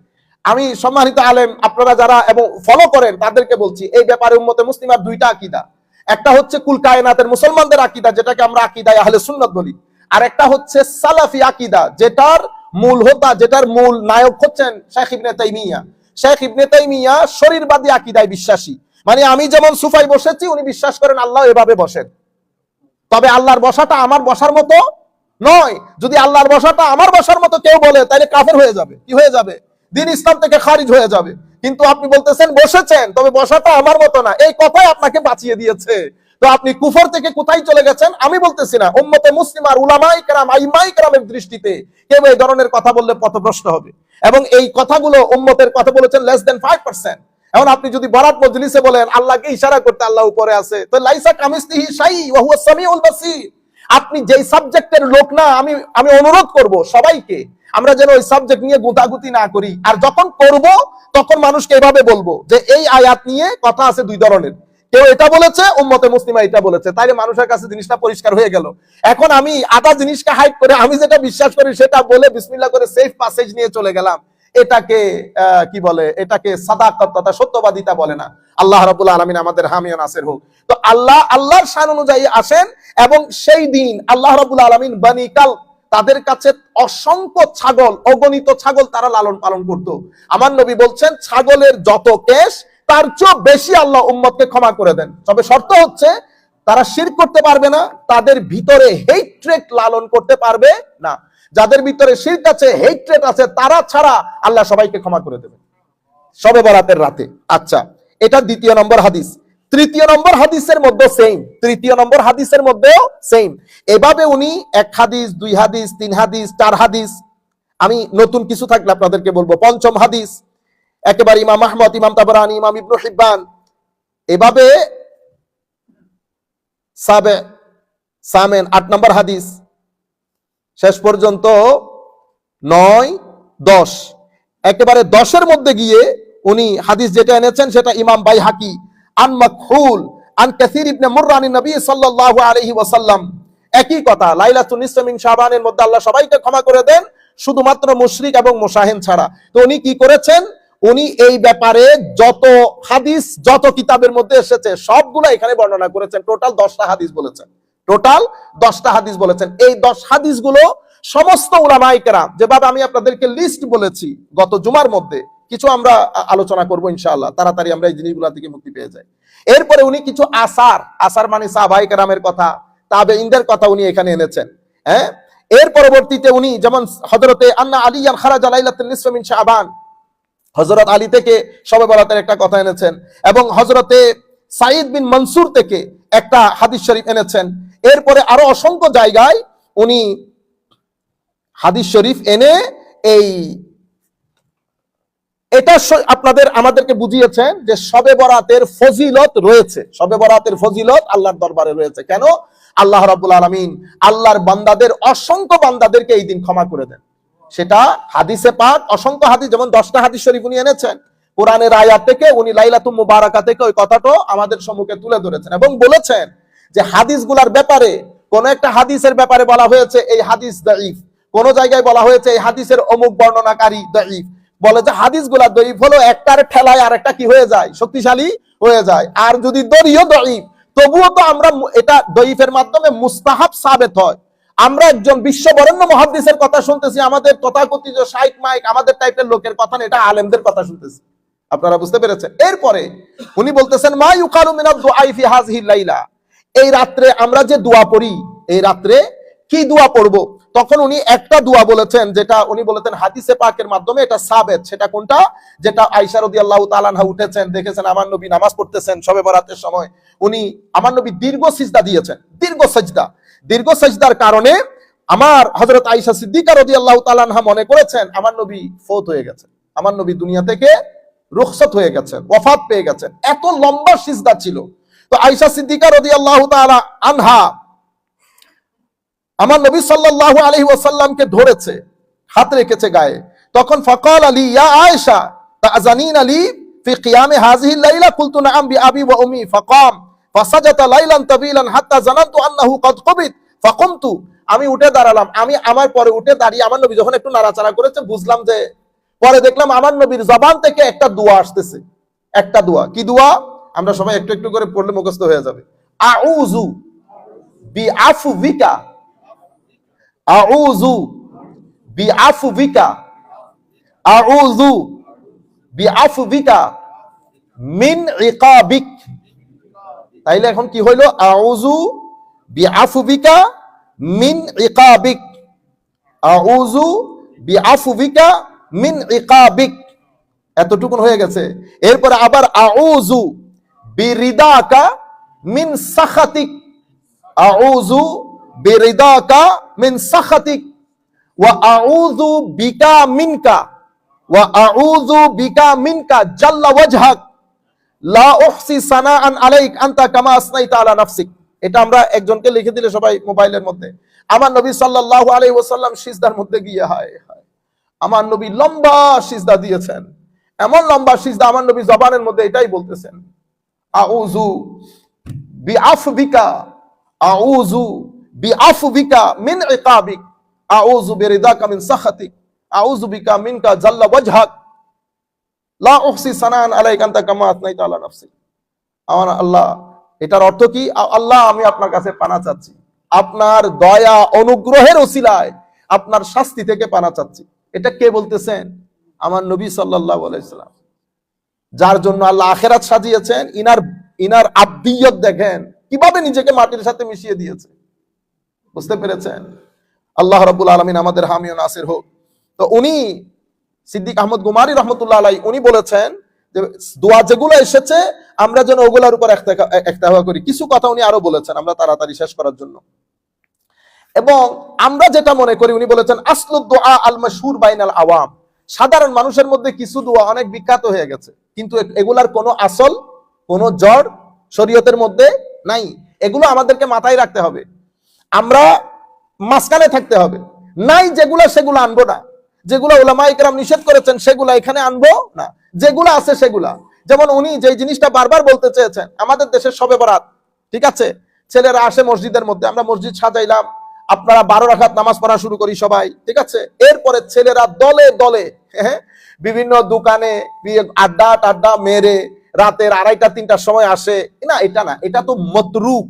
A: আমি সম্মানিত আলেম, আপনারা যারা এবং ফলো করেন তাদেরকে বলছি, এই ব্যাপারে উম্মতে মুসলিমার দুইটা আকীদা, একটা হচ্ছে কুল কায়নাতের মুসলমানদের আকীদা, যেটাকে আমরা আকীদায়ে আহলে সুন্নাত বলি, আর একটা হচ্ছে সালাফি আকীদা, যেটার মূল নায়ক হচ্ছেন শেখ ইবনে তাইমিয়া। শেখ ইবনে তাইমিয়া শরীরবাদী আকীদায় বিশ্বাসী, মানে আমি যেমন সুফাই বসেছি, উনি বিশ্বাস করেন আল্লাহ এভাবে বসেন, তবে আল্লাহর বসাটা আমার বসার মতো নয়। যদি আল্লাহর বসাটা আমার বসার মতো কেউ বলে, তাহলে কাফের হয়ে যাবে। কি হয়ে যাবে? দিন ইসলাম থেকে খারিজ হয়ে যাবে। কিন্তু আপনি বলতেছেন বসেছেন, তবে বসাটা আমার মতো না, এই কথাই আপনাকে বাঁচিয়ে দিয়েছে। তো আপনি কুফর থেকে কোথায় চলে গেছেন আমি বলতেছি না, উম্মতে মুসলিমার উলামায়ে কেরাম আইম্মায়ে কেরামের দৃষ্টিতে কেউ এই ধরনের কথা বললে পথভ্রষ্ট হবে। এবং এই কথাগুলো উম্মতের কথা বলেছেন less than 5%। এখন আপনি যদি বরাত মজলিসে বলেন আল্লাহকে ইশারা করতে আল্লাহ উপরে আছে, তো লাইসা কামিসলিহি শাই ওয়া হুয়াস সামিউল বাসীর, আপনি যেই সাবজেক্টের লোক না, আমি অনুরোধ করব সবাইকে আমরা যেন ওই সাবজেক্ট নিয়ে গুতাগুতি না করি। আর যখন করব তখন মানুষকে এভাবে বলবো যে এই আয়াত নিয়ে কথা আছে দুই ধরনের, কেউ এটা বলেছে, উম্মতে মুসলিমা এটা বলেছে, তাইলে মানুষের কাছে জিনিসটা পরিষ্কার হয়ে গেল। এখন আমি আধা জিনিসকে হাইড করে আমি যেটা বিশ্বাস করি সেটা বলে বিসমিল্লাহ করে সেফ প্যাসেজ নিয়ে চলে গেলাম, এটাকে কি বলে, এটাকে সাদাকত তথা সত্যবাদিতা বলে না। আল্লাহ রাব্বুল আলামিন আমাদের হামিয়া নাসির হোক। তো আল্লাহর শান অনুযায়ী আসেন, এবং সেই দিন আল্লাহ রাব্বুল আলামিন বনি কাল, তাদের কাছে অসংখ্য ছাগল, অগণিত ছাগল তারা লালন পালন করত। আমার নবী বলছেন ছাগলের যত কেশ তার চেয়ে বেশি আল্লাহ উম্মতকে ক্ষমা করে দেন, তবে শর্ত হচ্ছে তারা শিরক করতে পারবে না, তাদের ভিতরে হেট্রেট লালন করতে পারবে না। যাদের ভিতরে শিরক আছে, হেট্রেট আছে, তারা ছাড়া আল্লাহ সবাইকে ক্ষমা করে দেবে শবে বরাতের রাতে। আচ্ছা, এটা দ্বিতীয় নম্বর হাদিস। তৃতীয় নম্বর হাদিসের মধ্যে সেম, তৃতীয় নম্বর হাদিসের মধ্যেও সেম। এভাবে উনি এক হাদিস, দুই হাদিস, তিন হাদিস, চার হাদিস, আমি নতুন কিছু থাকলে আপনাদেরকে বলবো, পঞ্চম হাদিস একেবারে ইমাম আহমদ, ইমাম তাবরানী, ইমাম ইবনু হিব্বান, এভাবে সাবে সামেন 8 নম্বর হাদিস, শেষ পর্যন্ত 9, 10, একেবারে 10-এর মধ্যে গিয়ে উনি হাদিস যেটা এনেছেন সেটা ইমাম বাইহাকি আন মাকহুল আন কাসির ইবনে মুররা আন নবী সাল্লাল্লাহু আলাইহি ওয়াসাল্লাম। একই কথা, লাইলাতুন নিসফ মিন শাবানের মধ্যে আল্লাহ সবাইকে ক্ষমা করে দেন, শুধুমাত্র মুশরিক এবং মুশাহিন ছাড়া। তো উনি কি করেছেন, উনি এই ব্যাপারে যত হাদিস, যত কিতাবের মধ্যে এসেছে সবগুলো এখানে বর্ণনা করেছেন। টোটাল 10টা হাদিস বলেছেন, টোটাল 10টা হাদিস বলেছেন। এই 10 হাদিসগুলো সমস্ত উলামায়ে কেরাম, যেভাবে আমি আপনাদেরকে লিস্ট বলেছি গত জুমার মধ্যে, কিছু আমরা আলোচনা করব ইনশাআল্লাহ, তাড়াতাড়ি আমরা এই জিনিসগুলো থেকে মুক্তি পেয়ে যাই। এরপরে উনি কিছু আসার মানে সাহাবায়ে কেরামের কথা, তাবেঈনদের কথা উনি এখানে এনেছেন। হ্যাঁ, এর পরবর্তীতে উনি যেমন হযরতে আন্না আলিয়ান খারাজা লাইলাতুন নিসফ মিন শাবান, হযরত আলী থেকে শবে বরাতের একটা কথা এনেছেন, এবং হযরতে সাঈদ বিন মনসুর থেকে একটা হাদিস শরীফ এনেছেন। এরপরে আরো অসংখ্য জায়গায় উনি হাদিস শরীফ এনে এটা আমাদেরকে বুঝিয়েছেন যে শবে বরাতের ফজিলত রয়েছে, শবে বরাতের ফজিলত আল্লাহর দরবারে রয়েছে। কেন? আল্লাহ রাব্বুল আলামিন আল্লাহর বান্দাদের, অসংখ্য বান্দাদেরকে এই দিন ক্ষমা করে দেন। সেটা হাদিসে পাক, অসংখ্য হাদিস, যেমন 10টা হাদিস শরীফ উনি এনেছেন কোরআনের আয়াত থেকে, উনি লাইলাতুল মুবারাকা থেকে ওই কথাটা আমাদের সম্মুখে তুলে ধরেছেন এবং বলেছেন যে হাদিসগুলোর ব্যাপারে, কোন একটা হাদিসের ব্যাপারে বলা হয়েছে এই হাদিস দাঈফ, কোন জায়গায় বলা হয়েছে এই হাদিসের অমুক বর্ণনাকারী দাঈফ, বলে যে হাদিসগুলা দাঈফ হলো একটার ঠেলায় আর একটা কি হয়ে যায়, শক্তিশালী হয়ে যায়। আর যদি দরিও দাঈফ, তবুও তো আমরা এটা দাঈফের মাধ্যমে মুস্তাহাব সাবেত হয়। আমরা একজন বিশ্ববরেণ্য মুহাদ্দিসের কথা শুনতেছি, আমাদের তথাকথিত শাইখ মাইক, আমাদের টাইপের লোকের কথা না, এটা আলেমদের কথা শুনতেছি। আপনারা বুঝতে পেরেছেন? এরপরে উনি বলতেছেন মা ইউকালু মিনাদ দুআই ফি হাযিহিল লাইলা, এই রাত্রে আমরা যে দোয়া পড়ি, এই রাত্রে কি দোয়া পড়ব? তখন উনি একটা দোয়া বলেছেন, যেটা উনি বলেছেন হাদিসে পাকের মাধ্যমে এটা সাবেত। সেটা কোনটা? যেটা আয়েশা রাদিয়াল্লাহু তাআলা আনহা উঠেছেন, দেখেছেন আমার নবী নামাজ পড়তেছেন শবে বরাতের সময়, উনি আমার নবী দীর্ঘ সিজদা দিয়েছেন, দীর্ঘ সাজদার কারণে আমার হযরত আয়েশা সিদ্দিকা রাদিয়াল্লাহু তাআলা আনহা মনে করেছেন আমার নবী ফৌত হয়ে গেছেন, আমার নবী দুনিয়া থেকে রুখসত হয়ে গেছেন, ওয়াফাত পেয়ে গেছেন। এত লম্বা সিজদা ছিল। তো আয়েশা সিদ্দিকা রাদিয়াল্লাহু তাআলা আনহা আমার নবী সাল্লাল্লাহু আলাইহি ওয়াসাল্লামকে ধরেছে, হাত রেখেছে গায়ে। তখন ফাকাল আলী ইয়া আয়েশা তাআযানিন আলী ফি কিয়াম হাযিহিল লাইলা, কুলতু নাআম বিআবি ওয়া উম্মি, ফাকাম ফাসাজাতা লাইলান তাবিলান হাত্তা জানানতু আন্নাহু ক্বাদ কুবিত ফাকুমতু। আমি উঠে দাঁড়ালাম, আমি আমার পরে উঠে দাঁড়িয়ে আমার নবী যখন একটু নাড়াচাড়া করেছে বুঝলাম যে, পরে দেখলাম আমার নবীর জবান থেকে একটা দোয়া আসতেছে, একটা দোয়া। কি দোয়া? আমরা সবাই একটু একটু করে পড়লে মুখস্থ হয়ে যাবে। আউযু বিআফুবিকা, আউযু বিআফুবিকা, আউযু বিআফুবিকা মিন ইকাবিক। তাইলে এখন কি হইল? আউযু বিআফুবিকা মিন ইকাবিক, আউযু বিআফুবিকা মিন ইকাবিক, এতটুকুন হয়ে গেছে। এরপরে আবার আউযু বিরিদাকা মিন সাখাতিক, আউযু বিরিদাকা মিন সাখাতিক ওয়া আউযু বিকা মিনকা, ওয়া আউযু বিকা মিনকা জাল্লা ওয়াজহাক লা উহসি সানাআন আলাইক আনতা কামা আসনাইতা আলা নাফসিক। এটা আমরা একজনকে লিখে দিলে সবাই মোবাইলের মধ্যে, আমার নবী সাল্লাল্লাহু আলাইহি ওয়াসাল্লাম সিজদার মধ্যে গিয়ে হায় হায়, আমার নবী লম্বা সিজদা দিয়েছেন, এমন লম্বা সিজদা, আমার নবী জবানের মধ্যে এটাই বলতেছেন, আউযু বিআফবিকা, আউযু বিআফবিকা মিন ইকাবিক, আউযু বিরিদাকা মিন সাখাতিক, আউযু বিকা মিনকা জাল্লা ওয়াজহাক, লা উহসি সানান আলাইকা আনতা কামা আসনাইতা আলা নাফসি। আমার আল্লাহ, এটার অর্থ কি? আল্লাহ, আমি আপনার কাছে পানা চাচ্ছি, আপনার দয়া অনুগ্রহের ওসিলায় আপনার শাস্তি থেকে পানা চাচ্ছি। এটা কে বলতেছেন? আমার নবী সাল্লাল্লাহু আলাইহি সাল্লাম, যার জন্য আল্লাহ আখিরাত সাজিয়েছেন। ইনার আব্দিয়ত দেখেন, কিভাবে নিজেকে মাটির সাথে মিশিয়ে দিয়েছে। বুঝতে পেরেছেন? আল্লাহ রাব্বুল আলামিন আমাদের হামি ও নাসির হোক। তো উনি সিদ্দিক আহমদ গুমারি রহমতুল্লাহ আলাইহি উনি বলেছেন যে দোয়া যেগুলো এসেছে আমরা যেন ওগুলোর উপর ইক্তেফা করি। কিছু কথা উনি আরো বলেছেন, আমরা তাড়াতাড়ি শেষ করার জন্য। এবং আমরা যেটা মনে করি, উনি বলেছেন আসলুদ দোয়া আল মাশহুর বাইনাল আওয়াম, সাধারণ মানুষের মধ্যে কিছু দোয়া অনেক বিখ্যাত হয়ে গেছে, কিন্তু এগুলার কোনো আসল, কোনো জড় শরীয়তের মধ্যে নাই। এগুলো আমাদেরকে মাথায় রাখতে হবে, আমরা মাঝখানে থাকতে হবে। নাই যেগুলো সেগুলো আনবো না, যেগুলো উলামায়ে কেরাম নিষেধ করেছেন সেগুলো এখানে আনবো না, যেগুলো আছে সেগুলা। যেমন উনি যে জিনিসটা বারবার বলতে চেয়েছেন, আমাদের দেশের শবে বরাত, ঠিক আছে, ছেলেরা আসে মসজিদের মধ্যে, আমরা মসজিদ সাজাইলাম, আপনারা 12 রাকাত নামাজ পড়া শুরু করি সবাই, ঠিক আছে। এরপরে ছেলেরা দলে দলে বিভিন্ন দোকানে আড্ডা মেরে রাতের 2:30-3টার সময় আসে না, এটা না, এটা তো মতরুক,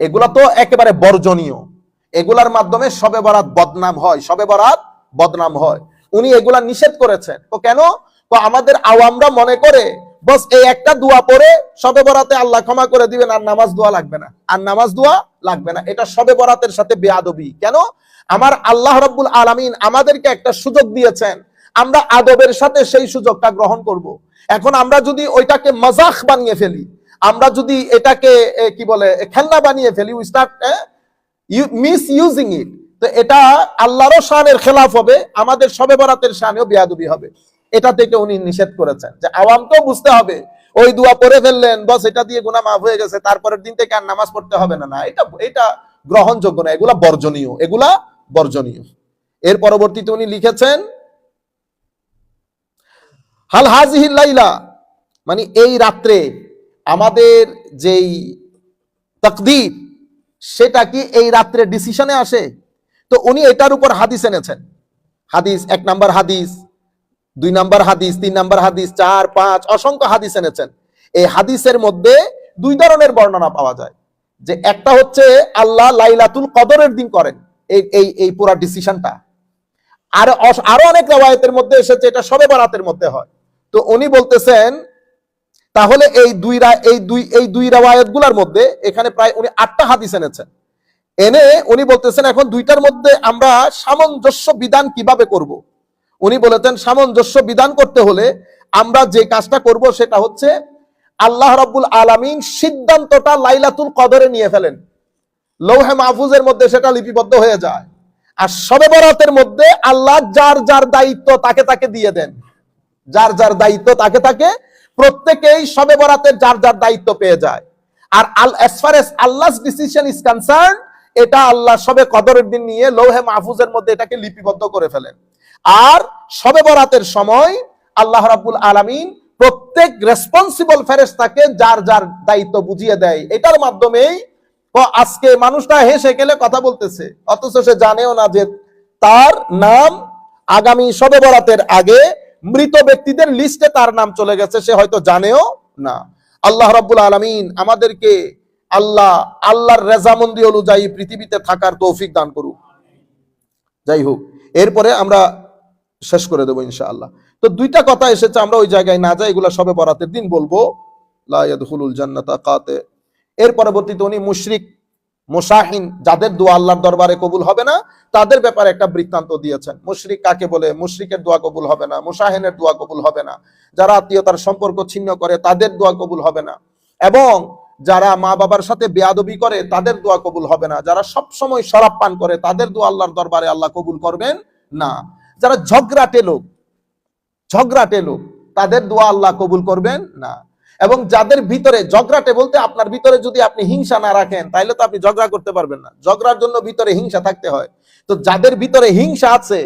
A: এগুলা তো একেবারে বর্জনীয়। এগুলার মাধ্যমে শবে বরাত বদনাম হয়, শবে বরাত বদনাম হয়। উনি এগুলা নিষেধ করেছেন। তো কেন? তো আমাদের আওয়ামরা মনে করে বস এই একটা দোয়া পড়ে শবে বরাতে আল্লাহ ক্ষমা করে দিবেন, আর নামাজ দোয়া লাগবে না, আর নামাজ দোয়া লাগবে না। এটা শবে বরাতের সাথে বেয়াদবি। কেন? আমার আল্লাহ রাব্বুল আলামিন আমাদেরকে একটা সুযোগ দিয়েছেন, আমরা আদবের সাথে সেই সুযোগটা গ্রহণ করব। এখন আমরা যদি ওইটাকে মাজাক বানিয়ে ফেলি, আমরা যদি এটাকে কি বলে খেলনা বানিয়ে ফেলি, we start miss using it, তো এটা আল্লাহরও শানের খেলাফ হবে, আমাদের শবে বরাতের শানেও বেয়াদবি হবে। এটা থেকে উনি নিষেধ করেছেন যে আওয়ামকেও বুঝতে হবে, ওই দোয়া পড়ে ফেললেন বস এটা দিয়ে গুনাহ মাফ হয়ে গেছে, তারপরের দিন থেকে আর নামাজ পড়তে হবে না, না, এটা গ্রহণযোগ্য না, এগুলা বর্জনীয়, এগুলা বর্জনীয়। এর পরবর্তীতে উনি লিখেছেন হাল হাজিহিল লাইলা, মানে এই রাত্রে আমাদের যেই তাকদীর সেটা কি এই রাত্রে ডিসিশনে আসে? তো উনি এটার উপর হাদিস এনেছেন। হাদিস, 1 নাম্বার হাদিস, 2 নাম্বার হাদিস, 3 নাম্বার হাদিস, 4, 5 অসংখ্য হাদিস এনেছেন। এই হাদিসের মধ্যে 2 ধরনের বর্ণনা পাওয়া যায়, যে একটা হচ্ছে আল্লাহ লাইলাতুল কদরের দিন করেন এই পুরো ডিসিশনটা, আর আরো অনেক riwayতের মধ্যে এসেছে এটা শবে বরাতের মধ্যে হয়। তো উনি বলতেছেন তাহলে এই দুই riwayat গুলার মধ্যে এখানে প্রায় উনি 8টা হাদিস এনেছেন। এনে উনি বলতেছেন এখন দুইটার মধ্যে আমরা সামঞ্জস্য বিধান কিভাবে করব। উনি বলেছেন সামঞ্জস্য বিধান করতে হলে আমরা যে কাজটা করব সেটা হচ্ছে আল্লাহ রাব্বুল আলামিন সিদ্ধান্তটা লাইলাতুল কদরে নিয়ে ফেলেন, লৌহে মাহফুজের মধ্যে সেটা লিপিবদ্ধ হয়ে যায়, আর শবে বরাতের মধ্যে আল্লাহ যার যার দায়িত্ব তাকে তাকে দিয়ে দেন, যার যার দায়িত্ব তাকে তাকে, প্রত্যেকেই শবে বরাতের যার যার দায়িত্ব পেয়ে যায়। আর as far as Allah's decision is concerned, এটা আল্লাহ শবে কদরের দিন নিয়ে লৌহে মাহফুজের মধ্যে এটাকে লিপিবদ্ধ করে ফেলেন। আর শবে বরাতের সময় আল্লাহ রাব্বুল আলামিন প্রত্যেক রেসপন্সিবল ফেরেশতাকে যার যার দায়িত্ব বুঝিয়ে দেয়। এটার মাধ্যমেই আজকে মানুষটা হেসে গেলে কথা বলতেছে, অথচ সে জানেও না যে তার নাম আগামী শবে বরাতের আগে মৃত ব্যক্তিদের লিস্টে তার নাম চলে গেছে, সে হয়তো জানেও না। আল্লাহ রাব্বুল আলামিন আমাদেরকে আল্লাহর রেজামন্দি অনুযায়ী পৃথিবীতে থাকার তৌফিক দান করুক। যাই হোক, এরপরে আমরা শেষ করে দেবো ইনশাআল্লাহ। তো 2টা কথা এসেছে, আমরা ওই জায়গায় না যাই, এগুলা শবে বরাতের দিন বলবো, লা ইয়াদখুলুল জান্নাতা কাতে। এর পরবর্তীতে উনি মুশরিক মুশাহিন যাদের দোয়া আল্লাহর দরবারে কবুল হবে না তাদের ব্যাপারে একটা বৃত্তান্ত দিয়েছেন। মুশরিক কাকে বলে? মুশরিকের দোয়া কবুল হবে না, মুশাহিনের দোয়া কবুল হবে না, যারা আত্মীয়তার সম্পর্ক ছিন্ন করে তাদের দোয়া কবুল হবে না, এবং যারা মা বাবার সাথে বেয়াদবি করে তাদের দোয়া কবুল হবে না, যারা সব সময় শরাব পান করে তাদের দোয়া আল্লাহর দরবারে আল্লাহ কবুল করবেন না, যারা ঝগড়াটে লোক তাদের দোয়া আল্লাহ কবুল করবেন না। এবং যাদের ভিতরে ঝগড়াটে বলতে আপনার ভিতরে যদি আপনি হিংসা না রাখেন তাহলে তো আপনি ঝগড়া করতে পারবেন না, ঝগড়ার জন্য ভিতরে হিংসা থাকতে হয়। তো যাদের ভিতরে হিংসা আছে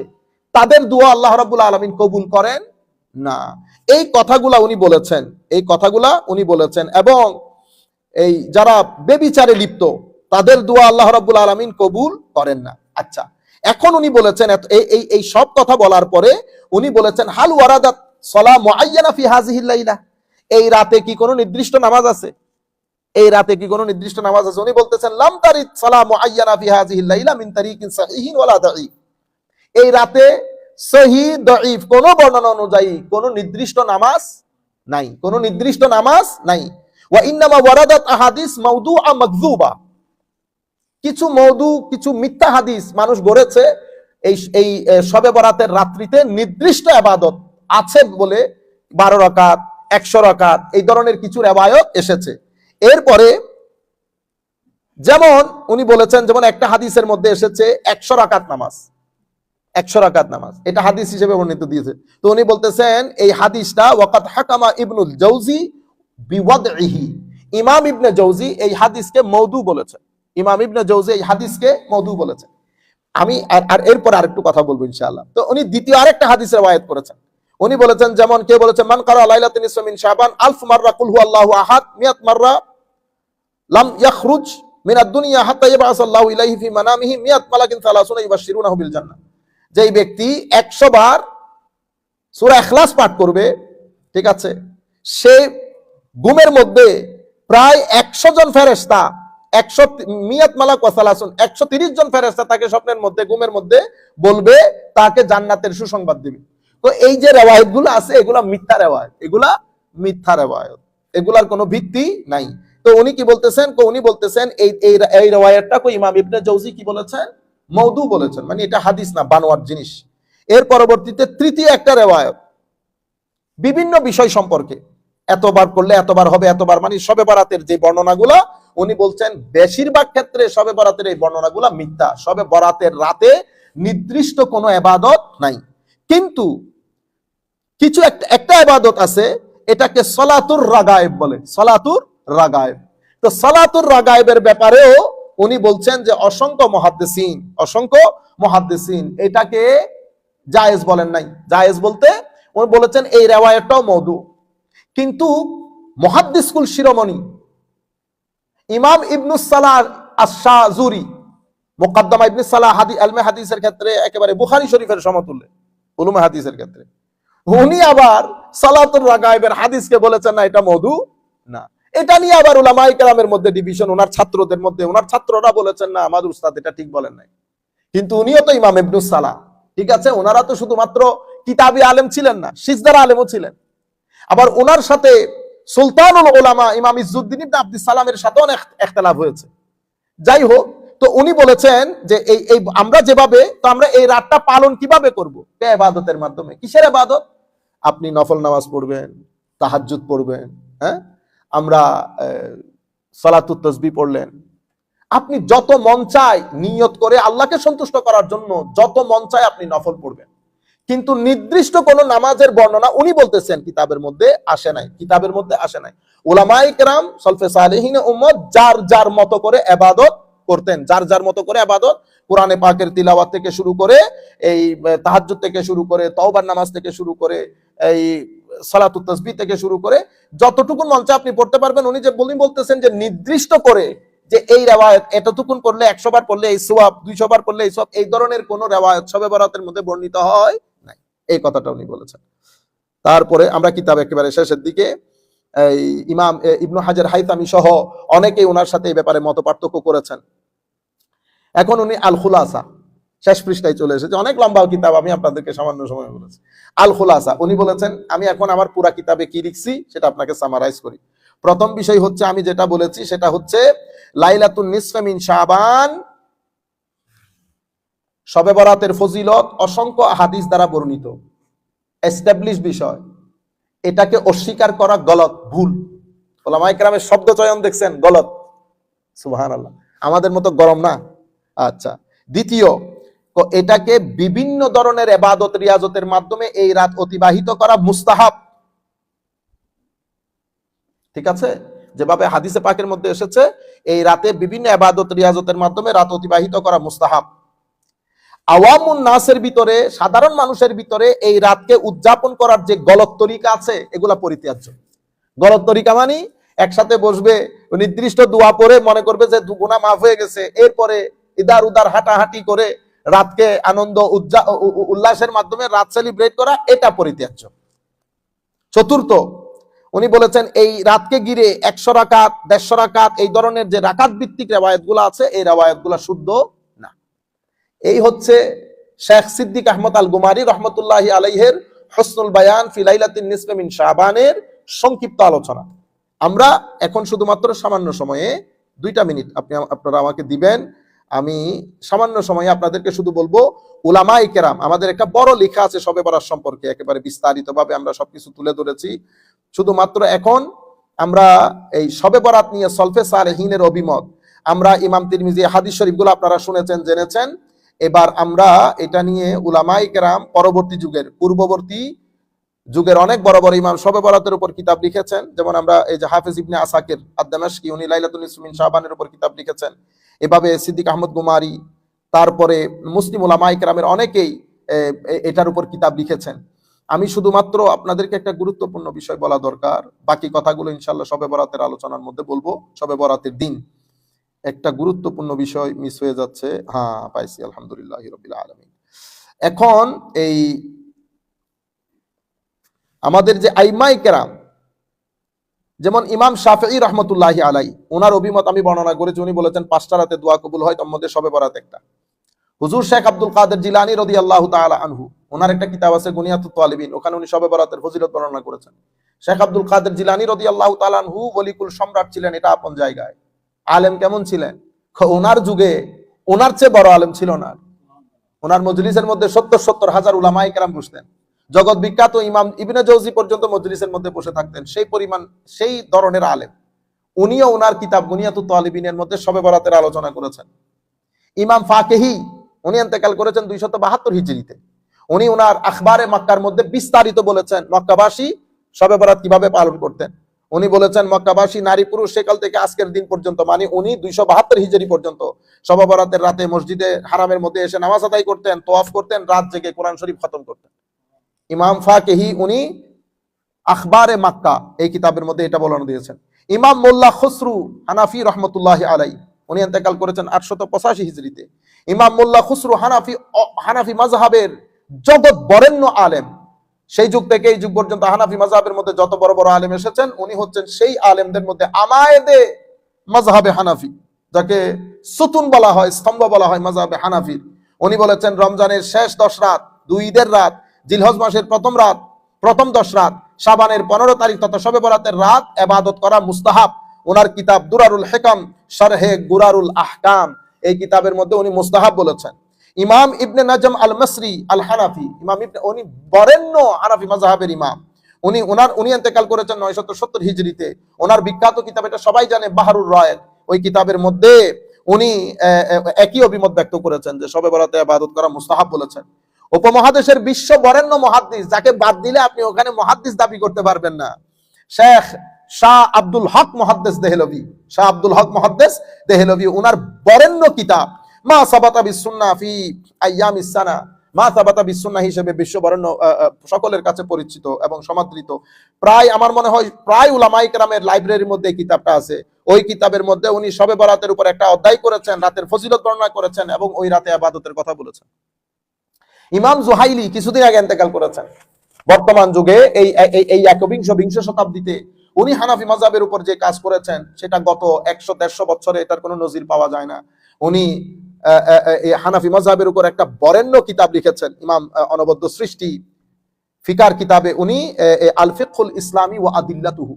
A: তাদের দোয়া আল্লাহ রাব্বুল আলামিন কবুল করেন না। এই কথাগুলা উনি বলেছেন, এই কথাগুলা উনি বলেছেন। এবং এই যারা বেবিচারে লিপ্ত তাদের দোয়া আল্লাহ রাব্বুল আলামিন কবুল করেন না। আচ্ছা, এখন উনি বলেছেন এই সব কথা বলার পরে উনি বলেছেন হাল ওয়ারাদাত সালাহ মুআয়্যানা ফি হাযিহিল লাইলা, এই রাতে কি কোনো নির্দিষ্ট নামাজ আছে? এই রাতে কি কোনো নির্দিষ্ট নামাজ আছে? উনি বলতেছেন লাম তারিদ সালাহ মুআয়্যানা ফি হাযিহিল লাইলা মিন তারিকিন সাহিহিন ওয়ালা দাঈফ, এই রাতে সহিহ দাঈফ কোন বর্ণনা অনুযায়ী কোন নির্দিষ্ট নামাজ নাই, কোন নির্দিষ্ট নামাজ নাই। ওয়া ইন্নামা ওয়ারাদাত আহাদিস মাওদুআ মাকযুবা, কিছু মওদু, কিছু মিথ্যা হাদিস মানুষ গড়েছে এই শবে বরাতের রাত্রিতে নির্দিষ্ট ইবাদত আছে বলে 12 রাকাত 100 রাকাত এই ধরনের কিছু রিওয়ায়াত এসেছে। এরপরে যেমন উনি বলেছেন, যেমন একটা হাদিসের মধ্যে এসেছে 100 রাকাত নামাজ, 100 রাকাত নামাজ, এটা হাদিস হিসেবে বর্ণিত দিয়েছে। তো উনি বলতেছেন এই হাদিসটা ওয়াকাত হাকামা ইবনুল জাওজি বিওয়াদইহি, ইমাম ইবনে জাওজি এই হাদিসকে মওদু বলেছেন, ইমাম ইবনে জাওজি এই হাদিসকে মওদু বলেছেন। আমি আর এরপর আরেকটু কথা বলবো ইনশাআল্লাহ। তো উনি দ্বিতীয় আরেকটা হাদিস riwayat করেছেন, উনি বলেছেন যেমন কে বলেছেন মান কারা লাইলাতুন নিসফা মিন শাবান আলফ মাররা কুল হুয়াল্লাহু আহাদ 100 মাররা লাম ইয়াখরুজ মিন আদ-দুনিয়া হাত্তা ইয়াবআসাল্লাহু ইলাইহি ফি মানামিহি 100 মালাকিন 30 ইউবাশশিরুনাহু বিল জান্নাহ, যেই ব্যক্তি 100 বার সূরা ইখলাস পাঠ করবে, ঠিক আছে, সে ঘুমের মধ্যে প্রায় 100 জন ফেরেশতা 100 মালাক ওয়া 130 জন ফেরেশতা তাকে স্বপ্নের মধ্যে ঘুমের মধ্যে বলবে, তাকে জান্নাতের সুসংবাদ দিবে। তো এই যে রিওয়ায়াত গুলো আছে এগুলা মিথ্যা রিওয়ায়াত, এগুলা মিথ্যা রিওয়ায়াত, এগুলার কোনো ভিত্তি নাই। তো উনি কি বলতেছেন? উনি বলতেছেন এই রিওয়ায়াতটা কো ইমাম ইবনে জাওজি কি বলেছেন? মওদু বলেছেন, মানে এটা হাদিস না, বানোয়াট জিনিস। এর পরবর্তীতে তৃতীয় একটা রিওয়ায়াত বিভিন্ন বিষয় সম্পর্কে, এতবার করলে এতবার হবে, এতবার মানে শবে বরাতের যে বর্ণনাগুলো উনি বলছেন বেশিরভাগ ক্ষেত্রে শবে বরাতের এই বর্ণনাগুলো মিথ্যা। শবে বরাতের রাতে নির্দিষ্ট কোনো ইবাদত নাই, কিন্তু কিছু একটা ইবাদত আছে, এটাকে সলাতুর রাগায়েব বলে, সলাতুর রাগায়েব। তো সলাতুর রাগায়েবের ব্যাপারেও উনি বলছেন যে অসংখ্য মুহাদ্দিসিন এটাকে জায়েজ বলেন নাই। জায়েজ বলতে উনি বলেছেন এই রিওয়ায়াতটাও মওদু। কিন্তু মুহাদ্দিসকুল শিরোমণি ইমাম ইবনুস সালাহ আশ-শাযুরি মুকদ্দমা ইবনুস সালাহ আলমে হাদিসের ক্ষেত্রে একেবারে বুখারী শরীফের সমতুল্য উলুমে হাদিসের ক্ষেত্রে, উনি আবার সালাতুর রাগায়েবের হাদিসকে বলেছেন না এটা মওদু না। এটা নিয়ে আবার উলামায়ে কেরামের মধ্যে ডিভিশন, ওনার ছাত্রদের মধ্যে, ওনার ছাত্ররা বলেছেন না আমাদের উস্তাদ এটা ঠিক বলেন নাই। কিন্তু উনিও তো ইমাম ইবনুস সালাহ, ঠিক আছে, ওনারা তো শুধুমাত্র কিতাবি আলেম ছিলেন না, সিজদার আলেমও ছিলেন। আবার ওনার সাথে সুলতানুল উলামা ইমাম ইজ্জুদ্দিন ইবনে আব্দুস সালামের সাথেও ইখতিলাফ হয়েছে। যাই হোক, তো উনি বলেছেন যে এই আমরা যেভাবে, তো আমরা এই রাতটা পালন কিভাবে করব? ইবাদতের মাধ্যমে। কিসের ইবাদত? আপনি নফল নামাজ পড়বেন, তাহাজ্জুদ পড়বেন, হ্যাঁ, আমরা সালাতুত তাসবিহ পড়লেন, আপনি যত মন চায় নিয়ত করে আল্লাহকে সন্তুষ্ট করার জন্য যত মন চায় আপনি নফল পড়বেন। কিন্তু নির্দিষ্ট কোন নামাজের বর্ণনা উনি বলতেছেন কিতাবের মধ্যে আসে নাই, কিতাবের মধ্যে আসে নাই। উলামায়ে কেরাম সলফে সালেহিন উম্মত যার যার মতো করে ইবাদত করতেন, যার যার মতো করে ইবাদত, কোরআনে পাকের তিলাওয়াত থেকে শুরু করে এই তাহাজ্জুদ থেকে শুরু করে তওবার নামাজ থেকে শুরু করে এই সালাতুত তাসবিহ থেকে শুরু করে যতটুকু মন চায় আপনি পড়তে পারবেন। উনি যে বলতেছেন যে নির্দিষ্ট করে যে এই রিওয়ায়াত এতটুকুন করলে 100 বার পড়লে এই সওয়াব, 200 বার পড়লে এই সওয়াব, এই ধরনের কোন রিওয়ায়াত শবে বরাতের মধ্যে বর্ণিত হয় নাই, এই কথাটা উনি বলেছেন। তারপরে আমরা কিতাব একেবারে শেষের দিকে এই ইমাম ইবনু হাজার হাইতামি সহ অনেকেই ওনার সাথে এই ব্যাপারে মতপার্থক্য করেছেন। এখন উনি আল খুলাসা শেষ পৃষ্ঠায় চলে এসেছে, অনেক লম্বা কিতাব, আমি আপনাদেরকে সামান্য সময় বলেছি। আল খুলাসা উনি বলেছেন, আমি এখন আমার পুরা কিতাবে কি লিখছি সেটা আপনাকে সামারাইজ করি। প্রথম বিষয় হচ্ছে আমি যেটা বলেছি সেটা হচ্ছে লাইলাতুন নিসফা মিন শাবান শবে বরাতের ফজিলত অসংখ্য হাদিস দ্বারা বর্ণিত, এস্টাবলিশ বিষয়। এটাকে অস্বীকার করা গলত, ভুল। উলামায়ে কেরামের শব্দ চয়ন দেখছেন, গলত। সুবহানাল্লাহ, আমাদের মতো গরম না। আচ্ছা, দ্বিতীয়, এটাকে বিভিন্ন ধরনের ইবাদত রিয়াজতের মাধ্যমে এই রাত অতিবাহিত করা মুস্তাহাব। ঠিক আছে, যেভাবে হাদিসে পাকের মধ্যে এসেছে এই রাতে বিভিন্ন ইবাদত রিয়াজতের মাধ্যমে রাত অতিবাহিত করা মুস্তাহাব। আওয়ামুন নাসের ভিতরে, সাধারণ মানুষের ভিতরে এই রাতকে উদযাপন করার যে গলত তরিকা আছে এগুলা পরিত্যাজ্য। গলত তরিকা মানে একসাথে বসবে, নির্দিষ্ট দোয়া পড়ে মনে করবে যে গুনাহ মাফ হয়ে গেছে, এরপরে ইদার উদার হাঁটাহাঁটি করে রাতকে আনন্দ উল্লাসের মাধ্যমে রাত সেলিব্রেট করা, এটা পরিত্যাজ্য। চতুর্থ, উনি বলেছেন এই রাতকে ঘিরে 100 রাকাত 150 রাকাত এই ধরনের যে রাকাত ভিত্তিক রেওয়ায়াতগুলো আছে এই রেওয়ায়াতগুলো শুদ্ধ না। এই হচ্ছে শেখ সিদ্দিক আহমদ আল গুমারি রহমতুল্লাহি আলাইহির হুসনুল বায়ান ফি লাইলাতিন নিসফি মিন শাবানের সংক্ষিপ্ত আলোচনা। আমরা এখন শুধুমাত্র সামান্য সময়ে 2টা মিনিট আপনারা আমাকে দিবেন, আমি সামান্য সময়ে আপনাদেরকে শুধু বলবো উলামায়ে কেরাম, আমাদের একটা বড় লেখা আছে শবে বরাত সম্পর্কে, একেবারে বিস্তারিতভাবে আমরা সবকিছু তুলে ধরেছি। শুধুমাত্র এখন আমরা এই শবে বরাত নিয়ে সলফে সালেহিনের অভিমত, আমরা ইমাম তিরমিজি হাদিস শরীফগুলো আপনারা শুনেছেন জেনেছেন, এবার আমরা এটা নিয়ে উলামায়ে কেরাম পরবর্তী যুগের, পূর্ববর্তী যুগের অনেক বড় বড় ইমাম শবে বরাতের উপর কিতাব লিখেছেন। যেমন আমরা এই যে হাফেজ ইবনে আসাকির আদ-দামাশকি, উনি লাইলাতুন নিসফি মিন শাবানের উপর কিতাব লিখেছেন। এভাবে সিদ্দিক আহমদ গুমারি, তারপরে মুসলিম উলামায়ে কেরামের অনেকেই এটার উপর কিতাব লিখেছেন। আমি শুধুমাত্র আপনাদেরকে একটা গুরুত্বপূর্ণ বিষয় বলা দরকার, বাকি কথাগুলো ইনশাআল্লাহ শবে বরাতের আলোচনার মধ্যে বলবো। শবে বরাতের দিন একটা গুরুত্বপূর্ণ বিষয় মিস হয়ে যাচ্ছে। হ্যাঁ, পাইছি, আলহামদুলিল্লাহি রাব্বিল আলামিন। এখন এই আমাদের যে আইমায়ে কেরাম, যেমন ইমাম শাফিঈ রহমতুল্লাহি আলাই, ওনার অভিমত আমি বর্ণনা করেছি। উনি বলেছেন 5টা রাতে দোয়া কবুল হয়, তার মধ্যে শবে বরাত একটা। হুজুর শেখ আব্দুল কাদের জিলানী রাদিয়াল্লাহু তাআলা আনহু, ওনার একটা কিতাব আছে গুনিয়াতুত তালিবিন, ওখানে উনি শবে বরাতের ফজিলত বর্ণনা করেছেন। শেখ আব্দুল কাদের জিলানী রাদিয়াল্লাহু তাআলা আনহু ওলিকুল সম্রাট ছিলেন, এটা আপন জায়গায়। আলেম কেমন ছিলেন? ওনার যুগে ওনার চেয়ে বড় আলেম ছিল না। ওনার মজলিসের মধ্যে 70 হাজার উলামায়ে কেরাম বসতেন। জগৎ বিখ্যাত ইমাম ইবনে জৌজি পর্যন্ত মজলিসের মধ্যে বসে থাকতেন, সেই পরিমাণ, সেই ধরনের আলেম। উনিও ওনার কিতাব গুনিয়াতুত তালিবিনের মধ্যে শবে বরাতের আলোচনা করেছেন। ইমাম ফাকিহি, উনি ইন্তেকাল করেছেন 272 হিজরিতে। উনি ওনার আখবারে মক্কার মধ্যে বিস্তারিত বলেছেন মক্কাবাসী শবে বরাত কিভাবে পালন করতেন। উনি বলেছেন মক্কাবাসী নারী পুরুষ সেকাল থেকে আজকের দিন পর্যন্ত, মানে উনি 272 হিজরি পর্যন্ত শবে বরাতের রাতে মসজিদে হারামের মধ্যে এসে নামাজ আদায় করতেন, তোয়াফ করতেন, রাত জেগে কোরআন শরীফ খতম করতেন। ইমাম ফাকিহি উনি আখবারে মক্কা এই কিতাবের মধ্যে এটা বর্ণনা দিয়েছেন। ইমাম মোল্লা খুসরু হানাফি রহমতুল্লাহি আলাই, উনি ইন্তেকাল করেছেন 885 হিজরিতে। ইমাম মোল্লা খুসরু হানাফি মাযহাবের জগৎ বরেণ্য আলেম। সেই যুগ থেকে এই যুগ পর্যন্ত হানাফি মাযহাবের মধ্যে যত বড় বড় আলেম এসেছেন, উনি হচ্ছেন সেই আলেমদের মধ্যে আমায়েদে মাযহাবে হানাফি, যাকে সুতুন বলা হয়, স্তম্ভ বলা হয় মাযহাবে হানাফির। উনি বলেছেন রমজানের শেষ 10 রাত, 2 ঈদের রাত, জিলহজ মাসের প্রথম রাত, প্রথম 10 রাত, শাবানের 15 তারিখ তথা শবে বরাতের রাত ইবাদত করা মুস্তাহাব। ওনার কিতাব দুরারুল হিকাম শারহে গুরারুল আহকাম এই কিতাবের মধ্যে উনি মুস্তাহাব বলেছেন। ইমাম ইবনে নাজম আল মাসরি আল হানাফি, ইমাম ইবনে, উনি বরেণ্য হানাফি মাযহাবের ইমাম। উনি ইন্তেকাল করেছেন 970 হিজরিতে। ওনার বিখ্যাত কিতাব, এটা সবাই জানে, বাহরুর রায়েদ। ওই কিতাবের মধ্যে উনি একই অভিমত ব্যক্ত করেছেন যে শবে বরাতে ইবাদত করা মুস্তাহাব বলেছেন। উপমহাদেশের বিশ্ব বরেণ্য মুহাদ্দিস, যাকে বাদ দিলে আপনি ওখানে মুহাদ্দিস দাবি করতে পারবেন না, শেখ শাহ আব্দুল হক মুহাদ্দিস দেহলভী, শাহ আব্দুল হক মুহাদ্দিস দেহলভী, ওনার বরেণ্য কিতাব মা সাবাতা বিসুন্নাহ ফি আইয়ামিস সানা, মা সাবাতা বিসুন্নাহ হিসেবে বিশ্ব বরেণ্য, সকলের কাছে পরিচিত এবং সমাদৃত। প্রায় আমার মনে হয় প্রায় উলামায়ে কেরামের লাইব্রেরির মধ্যে এই কিতাবটা আছে। ওই কিতাবের মধ্যে উনি শবে বরাতের উপর একটা অধ্যায় করেছেন, রাতের ফজিলত বর্ণনা করেছেন এবং ওই রাতে ইবাদতের কথা বলেছেন। ইমাম জুহাইলি কিছুদিন আগে ইন্তেকাল করেছেন। বর্তমান যুগে এই একবিংশ বিংশ শতাব্দীতে উনি হানাফি মাযহাবের উপর যে কাজ করেছেন সেটা গত 100-150 বছরে এটার কোনো নজির পাওয়া যায় না। উনি হানাফি মাযহাবের উপর একটা বরেণ্য কিতাব লিখেছেন, ইমাম অনবদ্য সৃষ্টি ফিকার কিতাবে উনি আল ফিকহুল ইসলামী ওয়া আদিল্লাতুহু,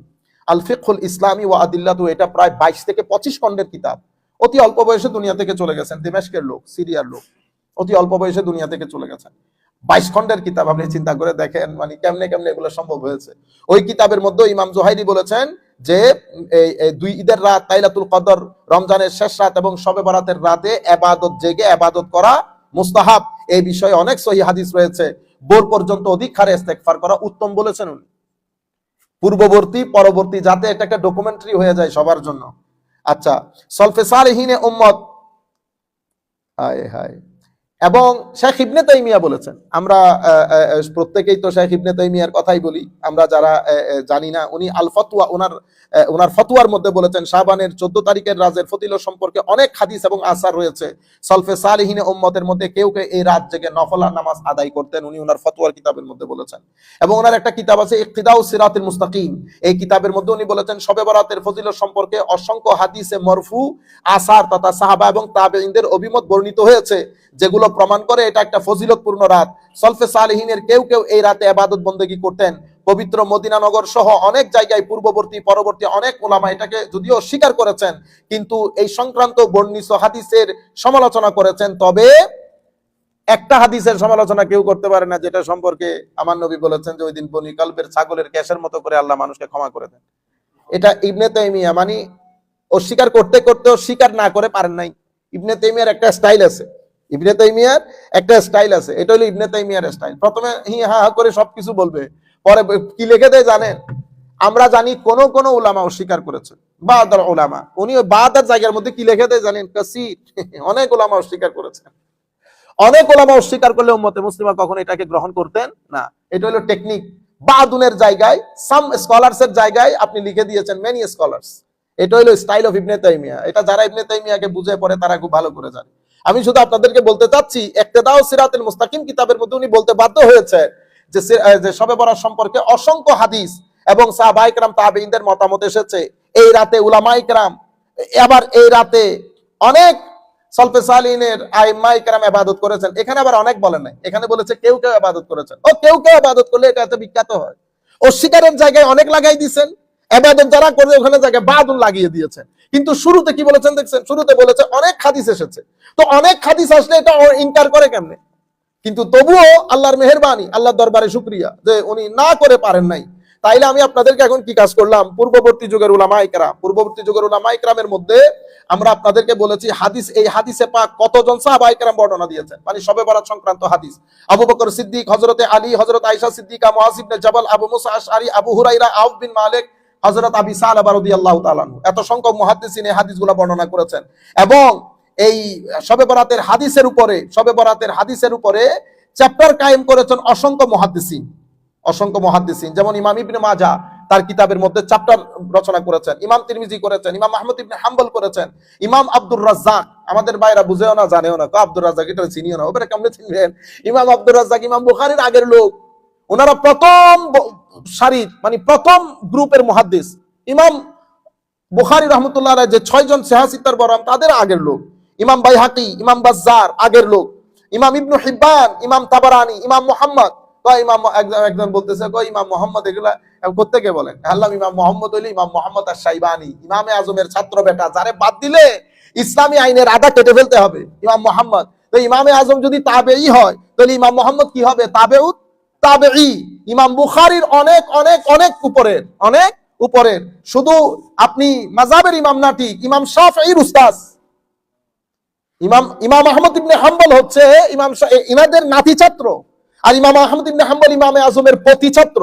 A: আল ফিকহুল ইসলামী ওয়া আদিল্লাতুহু, এটা প্রায় 22 থেকে 25 খণ্ডের কিতাব। অতি অল্প বয়সে দুনিয়া থেকে চলে গেছেন, দিমাশকের লোক, সিরিয়ার লোক, অতি অল্প বয়সে দুনিয়া থেকে চলে গেছেন। 22 খণ্ডের কিতাব, আপনি চিন্তা করে দেখেন মানে কেমনে কেমনে এগুলো সম্ভব হয়েছে। ওই কিতাবের মধ্যে ইমাম জুহাইরি বলেছেন যে এই 2 ঈদের রাত, লাইলাতুল কদর, রমজানের শেষ রাত এবং শবে বরাতের রাতে ইবাদত জেগে ইবাদত করা মুস্তাহাব। এই বিষয়ে অনেক সহিহ হাদিস রয়েছে। ভোর পর্যন্ত অধিক হারে ইস্তেগফার করা উত্তম বলেছেন উনি। পূর্ববর্তী পরবর্তী, যাতে এটা একটা ডকুমেন্টারি হয়ে যায় সবার জন্য। আচ্ছা, সলফে সালেহিনে উম্মত, হায় হায়। এবং শেখ ইবনে তাইমিয়া বলেছেন, আমরা প্রত্যেকেই তো শেখ ইবনে তাইমিয়ার কথাই বলি, আমরা যারা জানি না, উনি আল ফতোয়া, ওনার ফতোয়ার মধ্যে বলেছেন শাবানের 14 তারিখের রাতের ফজিলত সম্পর্কে অনেক হাদিস এবং আসার রয়েছে। সলফে সালেহিনে উম্মতের মধ্যে কেউ কেউ এই রাত জেগে নফল নামাজ আদায় করতেন, উনি ওনার ফতোয়ার কিতাবের মধ্যে বলেছেন। এবং ওনার একটা কিতাব আছে ইকতিদাউস সিরাতিল মুস্তাকিম, এই কিতাবের মধ্যে উনি বলেছেন শবে বরাতের ফজিলত সম্পর্কে অসংখ্য হাদিসে মরফু, আসার তথা সাহাবা এবং তাবেঈনদের অভিমত বর্ণিত হয়েছে, যেগুলো প্রমাণ করে এটা একটা ফজিলতপূর্ণ রাত। সলফে সালেহিনের কেউ কেউ এই রাতে ইবাদত বন্দেগী করতেন। পবিত্র মদিনা নগর সহ অনেক জায়গায় পূর্ববর্তী পরবর্তী অনেক উলামা এটাকে যদিও স্বীকার করেছেন, কিন্তু এই সংক্রান্ত বর্ণিত হাদিসের সমালোচনা করেছেন। তবে একটা হাদিসের সমালোচনা কেউ করতে পারে না, যেটা সম্পর্কে আমার নবী বলেছেন যে ওই দিন বনি কালবের ছাগলের গ্যাসের মতো করে আল্লাহ মানুষকে ক্ষমা করে দেন। এটা ইবনে তাইমিয়া মানে অস্বীকার করতে করতেও স্বীকার না করে পারেন নাই। ইবনে তাইমিয়ার একটা স্টাইল আছে, ইবনে তাইমিয়ার একটা স্টাইল আছে, এটা হলো ইবনে তাইমিয়ার স্টাইল। প্রথমে হি হা হা করে সবকিছু বলবে, পরে কি লিখে দেয় জানেন? আমরা জানি কোন কোন উলামা অস্বীকার করেছেন, বাদার উলামা, উনি ওই বাদার জায়গার মধ্যে কি লিখে দেয় জানেন? কাসির। অনেক উলামা অস্বীকার করেছেন। অনেক উলামা অস্বীকার করলে উম্মতে মুসলিমা কখনো এটাকে গ্রহণ করতেন না। এটা হলো টেকনিক। বাদুনের জায়গায়, সাম স্কলারস এর জায়গায় আপনি লিখে দিয়েছেন মেনি স্কলারস। এটা হলো স্টাইল অফ ইবনে তাইমিয়া। এটা যারা ইবনে তাইমিয়াকে বুঝে পড়ে তারা খুব ভালো করে জানে। আমি শুধু আপনাদেরকে বলতে চাচ্ছি, ইকতিদাউ সিরাতুল মুস্তাকিম কিতাবের মধ্যে উনি বলতে বাধ্য হয়েছে যে শবে বরাত সম্পর্কে অসংখ্য হাদিস এবং সাহাবায়ে কেরাম তাবেঈনদের মতামত এসেছে। এই রাতে উলামায়ে কেরাম, আবার এই রাতে অনেক সলফে সালিহিনের আইম্মায়ে কেরাম ইবাদত করেছেন। এখানে আবার অনেক বলেন নাই, এখানে বলেছে কেউ কেউ ইবাদত করেছেন। ও কেউ কেউ ইবাদত করলে এটা এত বিখ্যাত হয়? অস্বীকারের জায়গায় অনেক লাগাই দিয়েছেন, ইবাদত যারা করে ওখানে জায়গায় বাদুন লাগিয়ে দিয়েছেন। কিন্তু শুরুতে কি বলেছেন দেখছেন? শুরুতে বলেছে অনেক হাদিস এসেছে। তো অনেক হাদিস আসলে এটা ইনকার করে কেমনে? কিন্তু তবুও আল্লাহর মেহেরবানি, আল্লাহর দরবারে শুকরিয়া যে উনি না করে পারেন নাই। তাইলে আমি আপনাদেরকে এখন কি কাজ করলাম? পূর্ববর্তী যুগের উলামায়ে কেরাম, পূর্ববর্তী যুগের উলামায়ে কেরামের মধ্যে আমরা আপনাদেরকে বলেছি হাদিস, এই হাদিসে পাক কতজন সাহাবায়ে কেরাম বর্ণনা দিয়েছেন, মানে শবে বরাত সংক্রান্ত হাদিস। আবু বকর সিদ্দিক, হযরতে আলী, হযরত আয়েশা সিদ্দিকা, মুআয ইবনে জাবাল, আবু মুসা আশআরী, আবু হুরায়রা, আউফ বিন মালিক, হযরত আবি সালাবা রাদিয়াল্লাহু তাআলা আনহু, এত সংখ্যক মুহাদ্দিসিন এই হাদিসগুলো বর্ণনা করেছেন। এবং এই শবে বরাতের হাদিসের উপরে, শবে বরাতের হাদিসের উপরে চ্যাপ্টার কায়েম করেছেন অসংখ্য মুহাদ্দিসিন, অসংখ্য মুহাদ্দিসিন। যেমন ইমাম ইবনে মাজাহ তার কিতাবের মধ্যে চ্যাপ্টার রচনা করেছেন, ইমাম তিরমিজি করেছেন, ইমাম আহমদ ইবনে হাম্বল করেছেন, ইমাম আব্দুর রাজ্জাক, আমাদের ভাইরা বুঝেও না জানেও না, আব্দুর রাজ্জাক এটা চিনিও না, ওপরে কেমনে চিনবেন? ইমাম আব্দুর রাজ্জাক ইমাম বুখারীর আগের লোক, ওনারা প্রথম সারির মানে প্রথম গ্রুপের মুহাদ্দিস। ইমাম বুখারী রাহমাতুল্লাহ আলাইহি যে 6 জন সিহাসিত্তার বরাম তাদের আগের লোক। ইমাম বাইহাকি, ইমাম বাজ্জার আগের লোক, ইমাম ইবনু হিব্বান, ইমাম তাবারানি, ইমাম মুহাম্মদ। তো ইমাম একজন বলতেছে কই ইমাম মুহাম্মদ এগুলা কোত্থেকে বলেন? আল্লাহ ইমাম মুহাম্মদ হইলে ইমাম মুহাম্মদ আশ-শাইবানি, ইমামে আজমের ছাত্র বেটা, যারে বাদ দিলে ইসলামী আইনের আধা কেটে ফেলতে হবে, ইমাম মুহাম্মদ। তো ইমামে আজম যদি তাবেঈ হয় তাহলে ইমাম মুহাম্মদ কি হবে? তাবেউত তাবেঈ। ইমাম বুখারীর অনেক অনেক অনেক উপরের, অনেক উপরের। শুধু আপনি মাযহাবের ইমাম না, ঠিক ইমাম শাফঈর উস্তাদ। ইমাম আহমদ ইবনে হাম্বল হচ্ছে ইনাদের নাতি ছাত্র, আর ইমাম আহমদ ইবনে হাম্বল ইমামে আজমের প্রতি ছাত্র।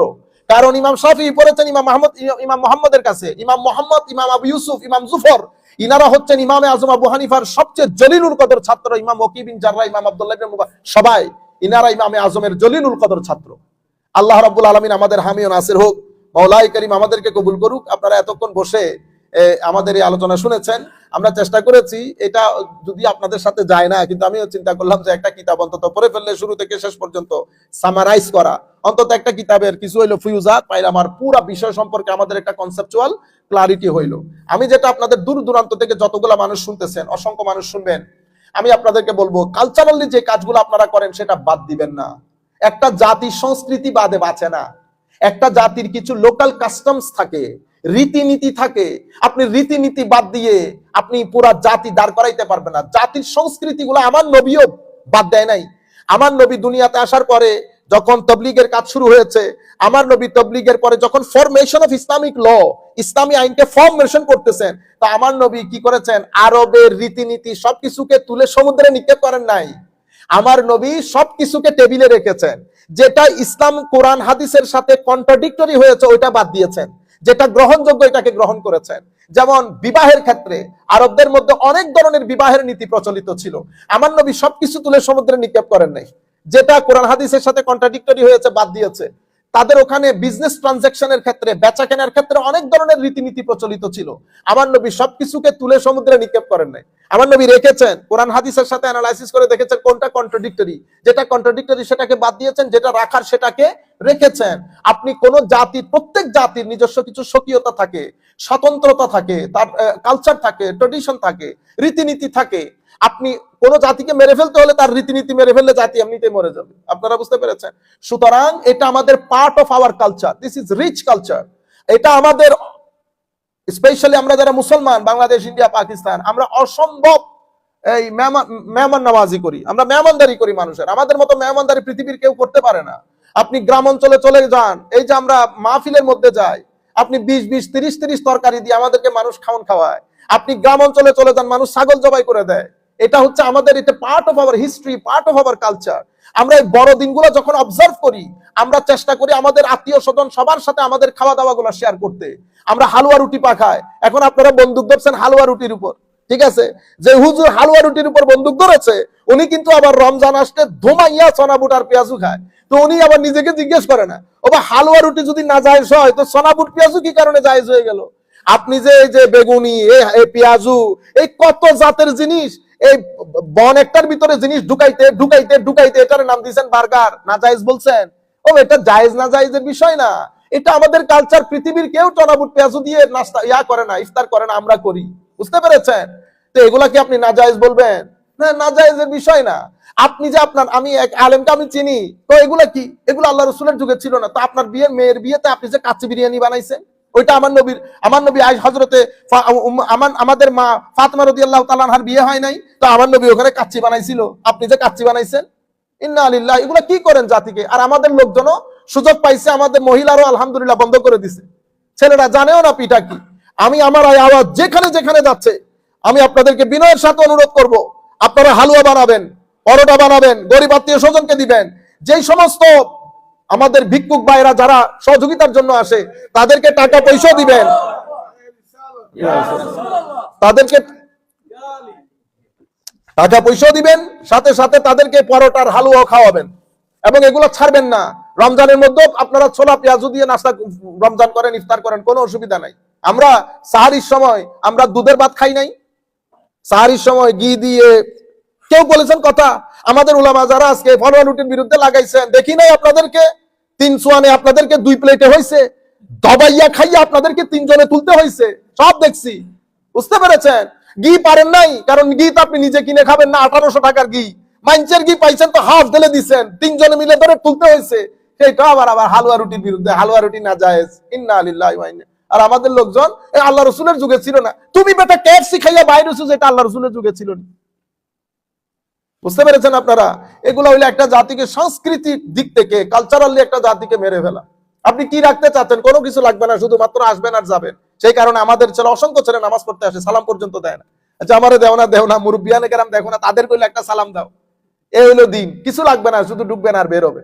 A: কারণ ইমাম শাফিঈ পড়েছেন ইমাম মুহাম্মদের কাছে, ইমাম মুহাম্মদ, ইমাম আবু ইউসুফ, ইমাম জুফর, ইনারা হচ্ছেন ইমামে আজম আবু হানিফার সবচেয়ে জলিলুল কদর ছাত্র। ইমাম ওয়াকি বিন জাররাহ, ইমাম আব্দুল্লাহ ইবনে মুবারক, সবাই ইনারা ইমামে আজমের জলিলুল কদর ছাত্র। আল্লাহ রাব্বুল আলামিন আমাদের হামি ও নাসির হোক। মাওলাই করিম আমাদেরকে কবুল করুক। আপনারা এতক্ষণ বসে আমাদের এই আলোচনা শুনেছেন। আমরা চেষ্টা করেছি, এটা যদি আপনাদের সাথে যায় না, কিন্তু আমিও চিন্তা করলাম যে একটা কিতাব অন্তত পড়ে ফেললে শুরু থেকে শেষ পর্যন্ত সামারাইজ করা, অন্তত একটা কিতাবের কিছু হইলো ফিউজাত পাইলে আমার পুরো বিষয় সম্পর্কে আমাদের একটা কনসেপচুয়াল ক্লারিটি হইলো। আমি যেটা আপনাদের দূর দূরান্ত থেকে যতগুলো মানুষ শুনতেছেন, অসংখ্য মানুষ শুনবেন, আমি আপনাদেরকে বলবো কালচারালি যে কাজগুলো আপনারা করেন সেটা বাদ দিবেন না। একটা জাতির সংস্কৃতি বাদে বাঁচে না। একটা জাতির কিছু লোকাল কাস্টমস থাকে, রীতিনীতি থাকে। আপনি রীতিনীতি বাদ দিয়ে আপনি পুরা জাতি দাঁড় করাইতে পারবেন না। জাতির সংস্কৃতিগুলো আমার নবীও বাদ দেয় নাই। আমার নবী দুনিয়াতে আসার পরে যখন তবলিগের কাজ শুরু হয়েছে, আমার নবী তবলিগের পরে যখন ফরমেশন অফ ইসলামিক ল, ইসলামী আইনকে ফরমেশন করতেছেন, তা আমার নবী কি করেছেন? আরবের রীতিনীতি সবকিছুকে তুলে সমুদ্রে নিক্ষেপ করেন নাই। আমার নবী সবকিছুকে টেবিলে রেখেছেন। যেটা ইসলাম কোরআন হাদিসের সাথে কন্ট্রাডিক্টরি হয়েছে ওইটা বাদ দিয়েছেন, যেটা গ্রহণযোগ্য এটাকে গ্রহণ করেছেন। যেমন বিবাহের ক্ষেত্রে আরবদের মধ্যে অনেক ধরনের বিবাহের নীতি প্রচলিত ছিল, আমার নবী সবকিছু তুলে সমুদ্রে নিক্ষেপ করেন নাই। যেটা কোরআন হাদিসের সাথে কন্ট্রাডিক্টরি হয়েছে বাদ দিয়েছে। তাদের ওখানে বিজনেস ট্রানজাকশনের ক্ষেত্রে, বেচা কেনার ক্ষেত্রে অনেক ধরনের রীতিনীতি প্রচলিত ছিল, আমার নবী সবকিছুকে তুলে সমুদ্রে নিক্ষেপ করেন নাই। আমার নবী রেখেছেন, কোরআন হাদিসের সাথে অ্যানালাইসিস করে দেখেছেন কোনটা কন্ট্রাডিক্টরি, যেটা কন্ট্রাডিক্টরি সেটাকে বাদ দিয়েছেন, যেটা রাখার সেটাকে রেখেছেন। আপনি কোন জাতির, প্রত্যেক জাতির নিজস্ব কিছু স্বকীয়তা থাকে, স্বতন্ত্রতা থাকে, তার কালচার থাকে, ট্রেডিশন থাকে, রীতিনীতি থাকে। আপনি কোন জাতিকে মেরে ফেলতে হলে তার রীতিনীতি মেরে ফেললে জাতি এমনিতেই মরে যাবে। আপনারা বুঝতে পেরেছেন? সুতরাং এটা আমাদের part of our culture, this is rich culture. এটা আমাদের, স্পেশালি আমরা যারা মুসলমান, বাংলাদেশ, ইন্ডিয়া, পাকিস্তান, আমরা অসম্ভব এই মেহমান নামাজি করি, আমরা মেহমানদারি করি মানুষের। আমাদের মতো মেহমানদারি পৃথিবীর কেউ করতে পারে না। আপনি গ্রাম অঞ্চলে চলে যান, এই যে আমরা মাহফিলের মধ্যে যাই, আপনি 20-20, 30-30 তরকারি দিয়ে আমাদেরকে মানুষ খাওয়ায়। আপনি গ্রাম অঞ্চলে চলে যান, মানুষ ছাগল জবাই করে দেয়। এটা হচ্ছে আমাদের, এটা part of hour history, part of our culture. আমরা এই বড় দিনগুলো যখন অবজার্ভ করি, আমরা চেষ্টা করি আমাদের আত্মীয় স্বজন সবার সাথে আমাদের খাওয়া দাওয়া গুলো শেয়ার করতে। আমরা হালুয়া রুটি পাকাই, এখন আপনারা বন্দুক ধরছেন হালুয়া রুটির উপর, ঠিক আছে? যে হুজুর হালুয়া রুটির উপর বন্দুক ধরেছে, উনি কিন্তু আবার রমজান আসলে ধুমাইয়া সোনাবুট আর পেঁয়াজু খায়। তো উনি আবার নিজেকে জিজ্ঞেস করে না, ও বা হালুয়া রুটি যদি না জায়েজ হয় তো সোনাবুট পেঁয়াজু কি কারণে জায়েজ হয়ে গেল? আপনি যে এই যে বেগুনি, এই পেঁয়াজু, এই কত জাতের জিনিস, এই বন একটার ভিতরে জিনিস ঢুকাইতে ঢুকাইতে ঢুকাইতে এটার নাম দিয়েছেন বার্গার, না জায়েজ বলছেন। ও এটা জায়েজ না জায়েজের বিষয় না, এটা আমাদের কালচার। পৃথিবীর কেউ টনাবুট পেঁয়াজু দিয়ে নাস্তা করে না, ইফতার করে না, আমরা করি। বুঝতে পেরেছেন? তো এগুলা কি আপনি না জায়েজ বলবেন? না, না জায়েজের বিষয় না। আপনি যে আপনার, আমি এক আলেমকে আমি চিনি, তো এগুলা কি? এগুলো আল্লাহ রসুলের যুগে ছিল না। তো আপনার মেয়ের বিয়েতে আপনি যে কাচ্চি বিরিয়ানি বানাইছেন, ওইটা আমার নবী হযরতে আমাদের মা ফাতেমা রাদিয়াল্লাহু তাআলা আনহার বিয়ে হয় নাই, তো আমার নবী ওখানে কাচ্চি বানাইছিল, আপনি যে কাচ্চি বানাইছেন। ইন্না লিল্লাহি, এগুলা কি করেন জাতিকে? আর আমাদের লোকজনও সুযোগ পাইছে, আমাদের মহিলারও আলহামদুলিল্লাহ বন্ধ করে দিছে, ছেলেরা জানেও না পিঠা কি। আমি আমার এই আওয়াজ যেখানে যেখানে যাচ্ছে, আমি আপনাদেরকে বিনয়ের সাথে অনুরোধ করব, আপনারা হালুয়া বানাবেন, পরোটা বানাবেন, গরিব আত্মীয় স্বজনকে দিবেন। যেই সমস্ত আমাদের ভিক্ষুক ভাইরা যারা সহযোগিতার জন্য আসে, তাদেরকে টাকা পয়সা দিবেন, তাদেরকে টাকা পয়সা দিবেন, সাথে সাথে তাদেরকে পরোটার হালুয়া খাওয়াবেন। এবং এগুলো ছাড়বেন না। রমজানের মধ্যে আপনারা ছোলা পেঁয়াজু দিয়ে নাস্তা, রমজান করেন, ইফতার করেন, কোনো অসুবিধা নাই। আমরা সাহারির সময় আমরা দুধের ভাত খাই নাই, সাহারির সময় ঘি দিয়ে। কেউ বলেছেন কথা, আমাদের উলামা যারা আজকে ফলোয়া রুটির বিরুদ্ধে লাগাইছেন, দেখি নাই আপনাদেরকে 3 সোয়ানে আপনাদেরকে 2 প্লেটে হয়েছে, দবাইয়া খাইয়া আপনাদেরকে 3 জনে তুলতে হয়েছে, সব দেখছি। বুঝতে পেরেছেন? ঘি পারেন নাই, কারণ ঘি তো আপনি নিজে কিনে খাবেন না। 1800 টাকার ঘি, মাইনচের ঘি পাইছেন তো হাফ ঢেলে দিচ্ছেন, 3 জনে মিলে ধরে তুলতে হয়েছে। সেটা আবার হালুয়া রুটির বিরুদ্ধে, হালুয়া রুটি না জায়েজ। ইন্না লিল্লাহি ওয়া ইন্না। আর আমাদের লোকজন এই আল্লাহ রসুলের যুগে ছিল না। তুমি বেটা কেএফসি খাইয়া বাইরে হইছো, যেটা আল্লাহ রসুলের যুগে ছিল না। বুঝতে পেরেছেন আপনারা? এগুলো হইলে একটা জাতিকে সংস্কৃতির দিক থেকে, কালচারালি একটা জাতিকে মেরে ফেলা। আপনি কি রাখতে চাচ্ছেন? কোনো কিছু লাগবে না, শুধুমাত্র আসবেন আর যাবেন। সেই কারণে আমাদের ছেলে, অসংখ্য ছেলে নামাজ পড়তে আসে, সালাম পর্যন্ত দেয় না। আচ্ছা, আমারে দেও না, মুরব্বিয়ানে কেরাম দেখো না, তাদের কইলে একটা সালাম দাও। এই হইলো দিন। কিছু লাগবে না, শুধু ঢুকবেন আর বের হবে।